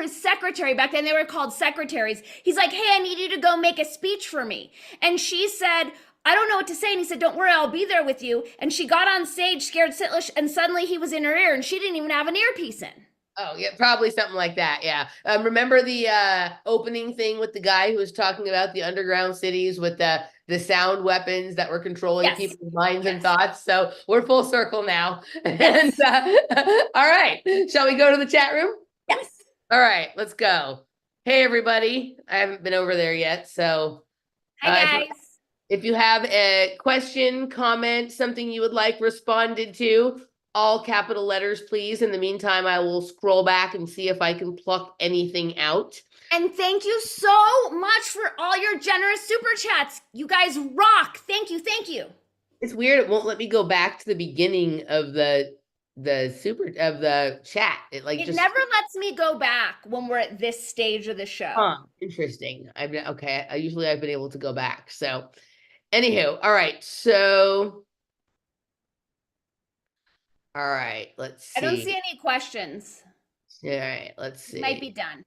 B: his secretary back then. They were called secretaries. He's like, hey, I need you to go make a speech for me. And she said, I don't know what to say. And he said, don't worry, I'll be there with you. And she got on stage scared shitless, and suddenly he was in her ear, and she didn't even have an earpiece in.
A: Oh, yeah, probably something like that. Yeah. Remember the opening thing with the guy who was talking about the underground cities with the sound weapons that were controlling people's minds and thoughts? So we're full circle now. And all right, shall we go to the chat room?
B: Yes.
A: All right, let's go. Hey, everybody. I haven't been over there yet. So
B: hi, guys.
A: If you have a question, comment, something you would like responded to, all capital letters, please. In the meantime, I will scroll back and see if I can pluck anything out.
B: And thank you so much for all your generous super chats. You guys rock. Thank you. Thank you.
A: It's weird. It won't let me go back to the beginning of the chat. It
B: never lets me go back when we're at this stage of the show.
A: Huh, interesting. I've been able to go back. So anywho, all right. So all right, let's see.
B: I don't see any questions.
A: All right, let's see.
B: Might be done.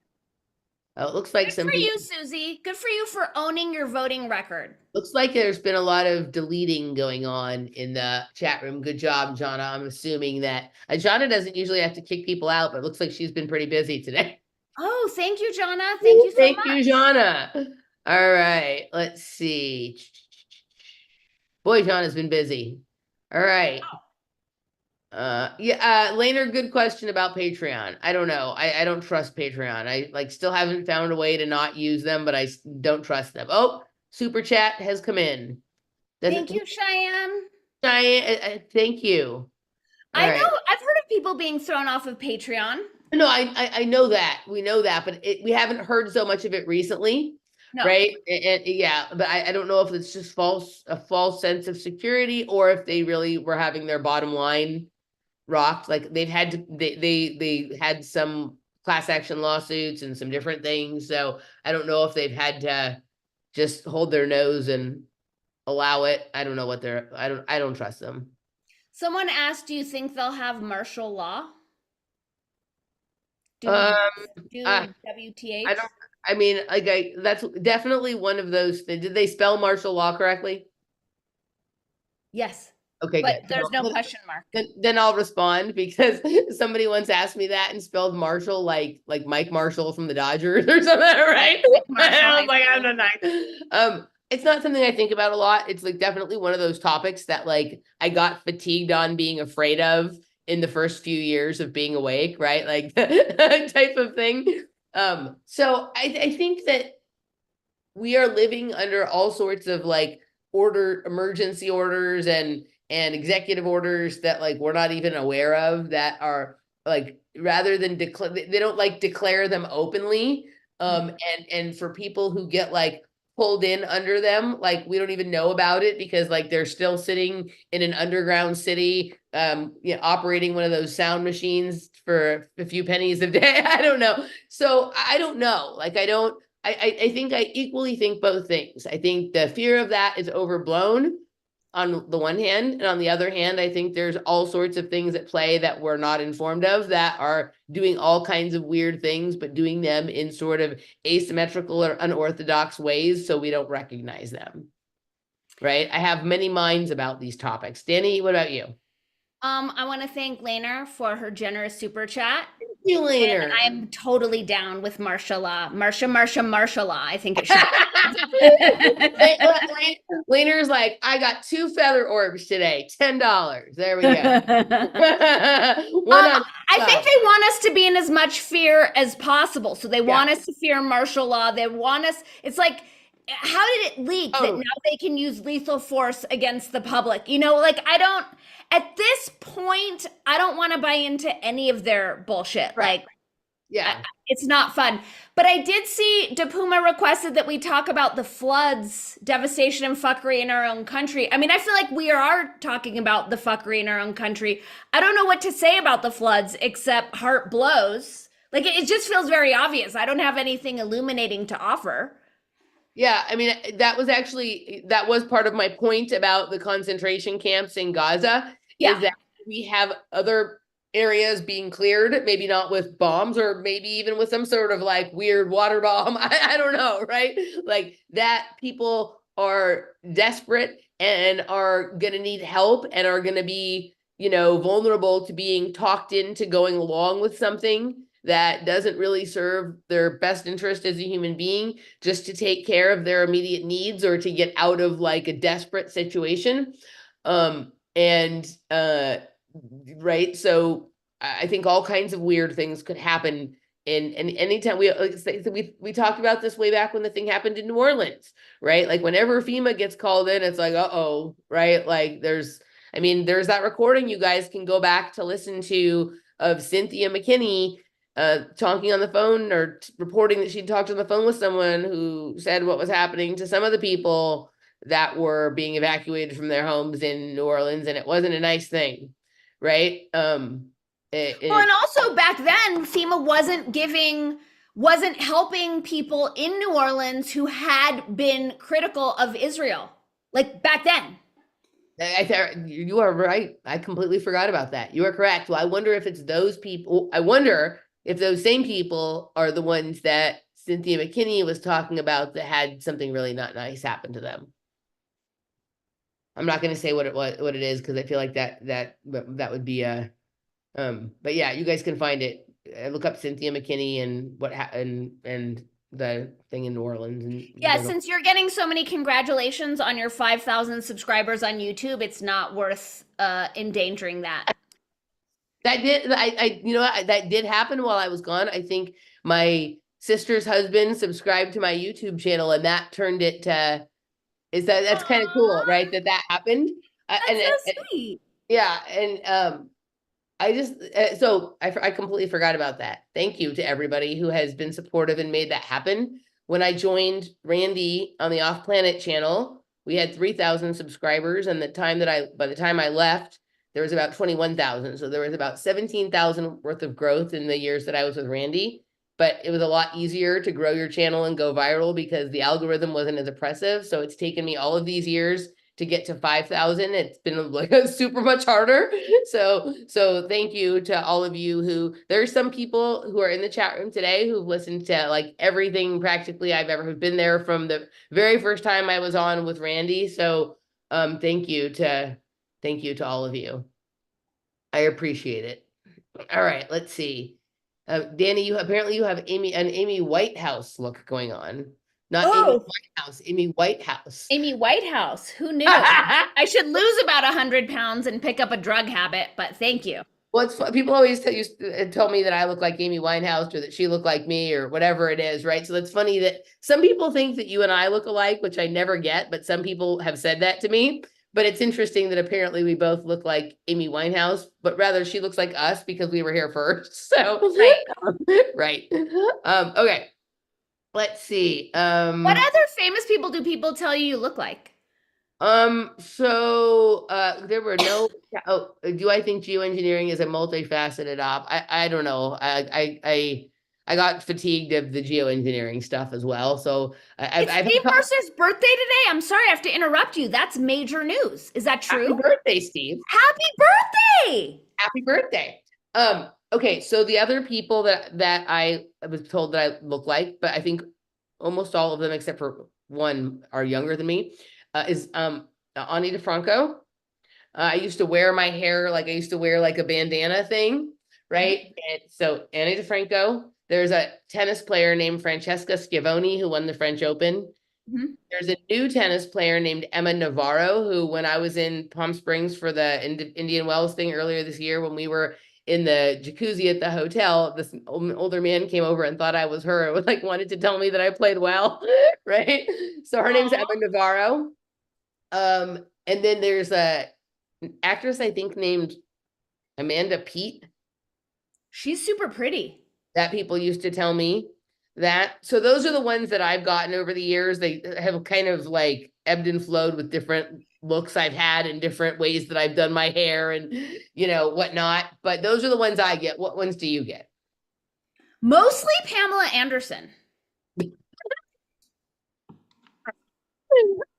A: Oh, it looks like
B: Good for you, Susie. Good for you for owning your voting record.
A: Looks like there's been a lot of deleting going on in the chat room. Good job, Jonna. I'm assuming that Jonna doesn't usually have to kick people out, but it looks like she's been pretty busy today.
B: Oh, thank you, Jonna. Thank you so much.
A: Thank you, Jonna. All right, let's see. Boy, Jonna's been busy. All right. Laner, good question about Patreon. I don't know. I don't trust Patreon. I still haven't found a way to not use them, but I don't trust them. Oh, super chat has come in.
B: Thank you, Cheyenne.
A: Cheyenne, thank you.
B: I know. I've heard of people being thrown off of Patreon.
A: No, I know that. We know that, but we haven't heard so much of it recently. No. Right. And yeah, but I don't know if it's just a false sense of security, or if they really were having their bottom line rocked. Like they had some class action lawsuits and some different things. So I don't know if they've had to just hold their nose and allow it. I don't know what I don't trust them.
B: Someone asked, do you think they'll have martial law? WTH?
A: That's definitely one of those. Did they spell martial law correctly?
B: Yes.
A: Okay,
B: but
A: good.
B: There's no question mark.
A: Then I'll respond, because somebody once asked me that and spelled Marshall like Mike Marshall from the Dodgers or something, right? I was like, I'm not. It's not something I think about a lot. It's like definitely one of those topics that like I got fatigued on being afraid of in the first few years of being awake, right? Like type of thing. So I think that we are living under all sorts of like emergency orders and executive orders that like we're not even aware of, that are like, rather than they don't like declare them openly. And for people who get like pulled in under them. Like we don't even know about it because like they're still sitting in an underground city, operating one of those sound machines for a few pennies a day. I don't know. So I don't know. Like I think I equally think both things. I think the fear of that is overblown on the one hand, and on the other hand, I think there's all sorts of things at play that we're not informed of that are doing all kinds of weird things, but doing them in sort of asymmetrical or unorthodox ways so we don't recognize them. Right? I have many minds about these topics. Dani, what about you?
B: I want to thank Laner for her generous super chat.
A: Thank you, Laner.
B: I am totally down with martial law. Martial law. I think it should.
A: Laner's like, I got 2 feather orbs today, $10. There we go.
B: I think they want us to be in as much fear as possible. So they want us to fear martial law. They want us. It's like, how did it leak that now they can use lethal force against the public? At this point, I don't want to buy into any of their bullshit.
A: Right.
B: It's not fun. But I did see DePuma requested that we talk about the floods, devastation, and fuckery in our own country. I mean, I feel like we are talking about the fuckery in our own country. I don't know what to say about the floods except heart blows. Like, it just feels very obvious. I don't have anything illuminating to offer.
A: Yeah, I mean, that was part of my point about the concentration camps in Gaza.
B: Yeah.
A: Is that we have other areas being cleared, maybe not with bombs or maybe even with some sort of like weird water bomb. I don't know, right? Like that people are desperate and are going to need help and are going to be, vulnerable to being talked into going along with something that doesn't really serve their best interest as a human being, just to take care of their immediate needs or to get out of like a desperate situation. Right. So I think all kinds of weird things could happen. And anytime we talked about this way back when the thing happened in New Orleans, right? Like whenever FEMA gets called in, it's like, uh-oh, right? Like there's that recording you guys can go back to listen to of Cynthia McKinney talking on the phone or reporting that she talked on the phone with someone who said what was happening to some of the people that were being evacuated from their homes in New Orleans, and it wasn't a nice thing, right? And
B: also back then, FEMA wasn't helping people in New Orleans who had been critical of Israel, like back then.
A: You are right. I completely forgot about that. You are correct. Well, I wonder if it's those people. I wonder if those same people are the ones that Cynthia McKinney was talking about that had something really not nice happen to them. I'm not going to say what it is, because I feel like that would be a, but yeah, you guys can find it. Look up Cynthia McKinney and what happened and the thing in New Orleans. And
B: since you're getting so many congratulations on your 5,000 subscribers on YouTube, it's not worth endangering that.
A: That did happen while I was gone. I think my sister's husband subscribed to my YouTube channel, and that turned it to. That's kind of cool, right? That happened.
B: That's so sweet.
A: Yeah, and I completely forgot about that. Thank you to everybody who has been supportive and made that happen. When I joined Randy on the Off Planet channel, we had 3,000 subscribers, and by the time I left, there was about 21,000. So there was about 17,000 worth of growth in the years that I was with Randy. But it was a lot easier to grow your channel and go viral because the algorithm wasn't as oppressive. So it's taken me all of these years to get to 5,000. It's been like super much harder. So thank you to all of you there's some people who are in the chat room today who've listened to like everything practically I've ever been there from the very first time I was on with Randy. So thank you to all of you. I appreciate it. All right, let's see. Dani, you have an Amy Whitehouse look going on. Not Amy Whitehouse, Amy Whitehouse.
B: Amy Whitehouse. Who knew? I should lose about 100 pounds and pick up a drug habit, but thank you.
A: Well, people always tell me that I look like Amy Winehouse or that she looked like me or whatever it is, right? So it's funny that some people think that you and I look alike, which I never get, but some people have said that to me. But it's interesting that apparently we both look like Amy Winehouse, but rather she looks like us because we were here first. So, right. Okay. let's see.
B: What other famous people do people tell you look like?
A: There were no, oh, do I think geoengineering is a multifaceted op? I don't know. I got fatigued of the geoengineering stuff as well. So
B: It's Steve Mercer's birthday today. I'm sorry, I have to interrupt you. That's major news. Is that true?
A: Happy birthday, Steve.
B: Happy birthday.
A: Happy birthday. Okay, so the other people that I was told that I look like, but I think almost all of them except for one are younger than me, is Ani DeFranco. I used to wear my hair like I used to wear like a bandana thing, right? And so Ani DeFranco. There's a tennis player named Francesca Schiavone who won the French Open.
B: Mhm.
A: There's a new tennis player named Emma Navarro who, when I was in Palm Springs for the Indian Wells thing earlier this year, when we were in the jacuzzi at the hotel, this older man came over and thought I was her. It was like wanted to tell me that I played well, right? So her name's Emma Navarro. And then there's an actress I think named Amanda Peet.
B: She's super pretty.
A: That people used to tell me that. So those are the ones that I've gotten over the years. They have kind of like ebbed and flowed with different looks I've had and different ways that I've done my hair and, you know, whatnot. But those are the ones I get. What ones do you get?
B: Mostly Pamela Anderson.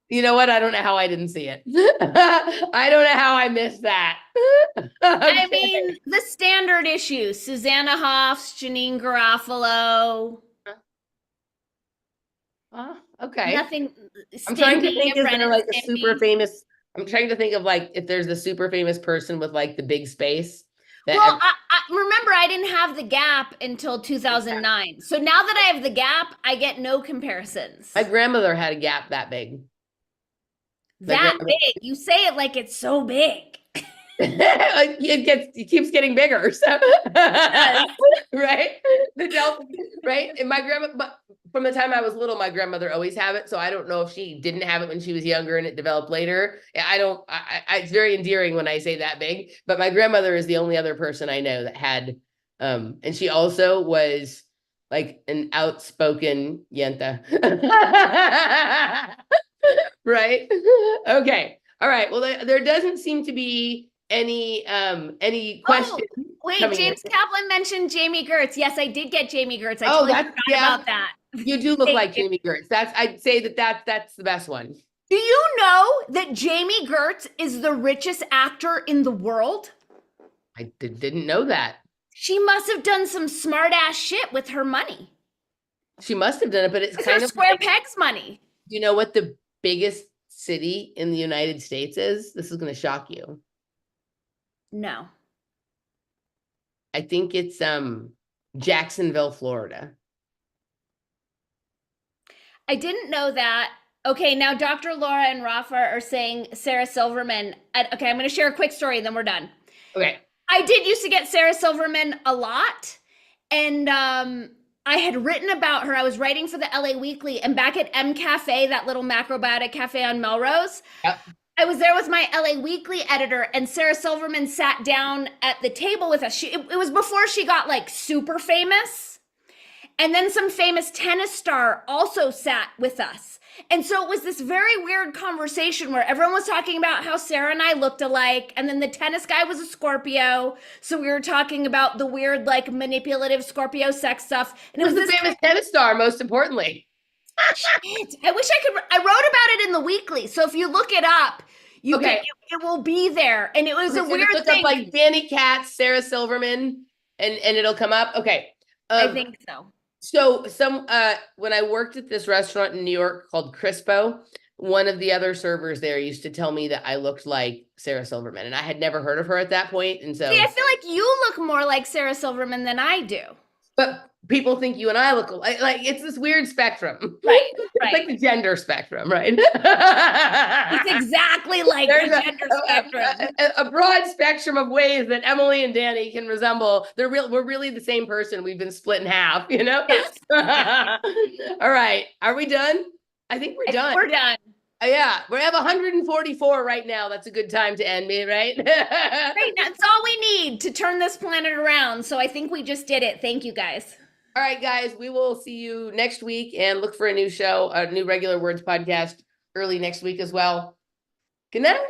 A: You know what? I don't know how I didn't see it. I don't know how I missed that. Okay.
B: I mean, the standard issues, Susanna Hoffs, Janine Garofalo.
A: Okay.
B: Nothing.
A: I'm trying to think, is there
B: Brennan
A: like a
B: Stimpy.
A: super famous, I'm trying to think of like, if there's a super famous person with like the big space. That
B: Well, I remember I didn't have the Gap until 2009. So now that I have the Gap, I get no comparisons.
A: my grandmother had a Gap that big.
B: That big. You say it like it's so big.
A: It keeps getting bigger. So right? Right? And my grandma, but from the time I was little, my grandmother always had it. So I don't know if she didn't have it when she was younger and it developed later. It's very endearing when I say that big, but my grandmother is the only other person I know that had, and she also was like an outspoken yenta. Right? Okay. All right. Well, there doesn't seem to be any questions.
B: Oh, wait,
A: coming
B: James
A: in.
B: Kaplan mentioned Jamie Gertz. Yes, I did get Jamie Gertz. I
A: Oh,
B: totally
A: that's-
B: forgot
A: yeah.
B: about that.
A: You do look
B: Thank
A: like
B: you.
A: Jamie Gertz. I'd say that's the best one.
B: Do you know that Jamie Gertz is the richest actor in the world?
A: I didn't know that.
B: She must have done some smart ass shit with her money.
A: She must have done it, but it's
B: It's
A: kind
B: her
A: of
B: square
A: like,
B: pegs money.
A: you know what the biggest city in the United States is? This is going to shock you.
B: No.
A: I think it's Jacksonville, Florida.
B: I didn't know that. Okay, now Dr. Laura and Rafa are saying Sarah Silverman. Okay, I'm going to share a quick story and then we're done.
A: Okay.
B: I did used to get Sarah Silverman a lot. And I had written about her. I was writing for the LA Weekly, and back at M Cafe, that little macrobiotic cafe on Melrose,
A: Yep.
B: I was there with my LA Weekly editor, and Sarah Silverman sat down at the table with us. It was before she got like super famous. And then some famous tennis star also sat with us. And so it was this very weird conversation where everyone was talking about how Sarah and I looked alike. And then the tennis guy was a Scorpio. So we were talking about the weird, like manipulative Scorpio sex stuff. And it was
A: the
B: this
A: famous tennis star, most importantly.
B: shit. I wish I wrote about it in the weekly. So if you look it up, you
A: Okay.
B: can, it will be there. And it was a
A: So
B: weird
A: look
B: thing.
A: up like Danny Katz, Sarah Silverman, and it'll come up. Okay.
B: I think so.
A: So when I worked at this restaurant in New York called Crispo, one of the other servers there used to tell me that I looked like Sarah Silverman, and I had never heard of her at that point. And so,
B: See, I feel like you look more like Sarah Silverman than I do.
A: but people think you and I look alike. Like it's this weird spectrum.
B: Right,
A: It's
B: right.
A: like the gender spectrum, right?
B: It's exactly like
A: There's
B: the gender spectrum.
A: a broad spectrum of ways that Emily and Danny can resemble. We're really the same person. We've been split in half, you know?
B: Yes.
A: All right. Are we done? I think we're done.
B: We're done.
A: Yeah, we have 144 right now. That's a good time to end me, right?
B: Great. That's all we need to turn this planet around. So I think we just did it. Thank you guys.
A: All right, guys, we will see you next week and look for a new show, a new Regular Words podcast early next week as well. Good night.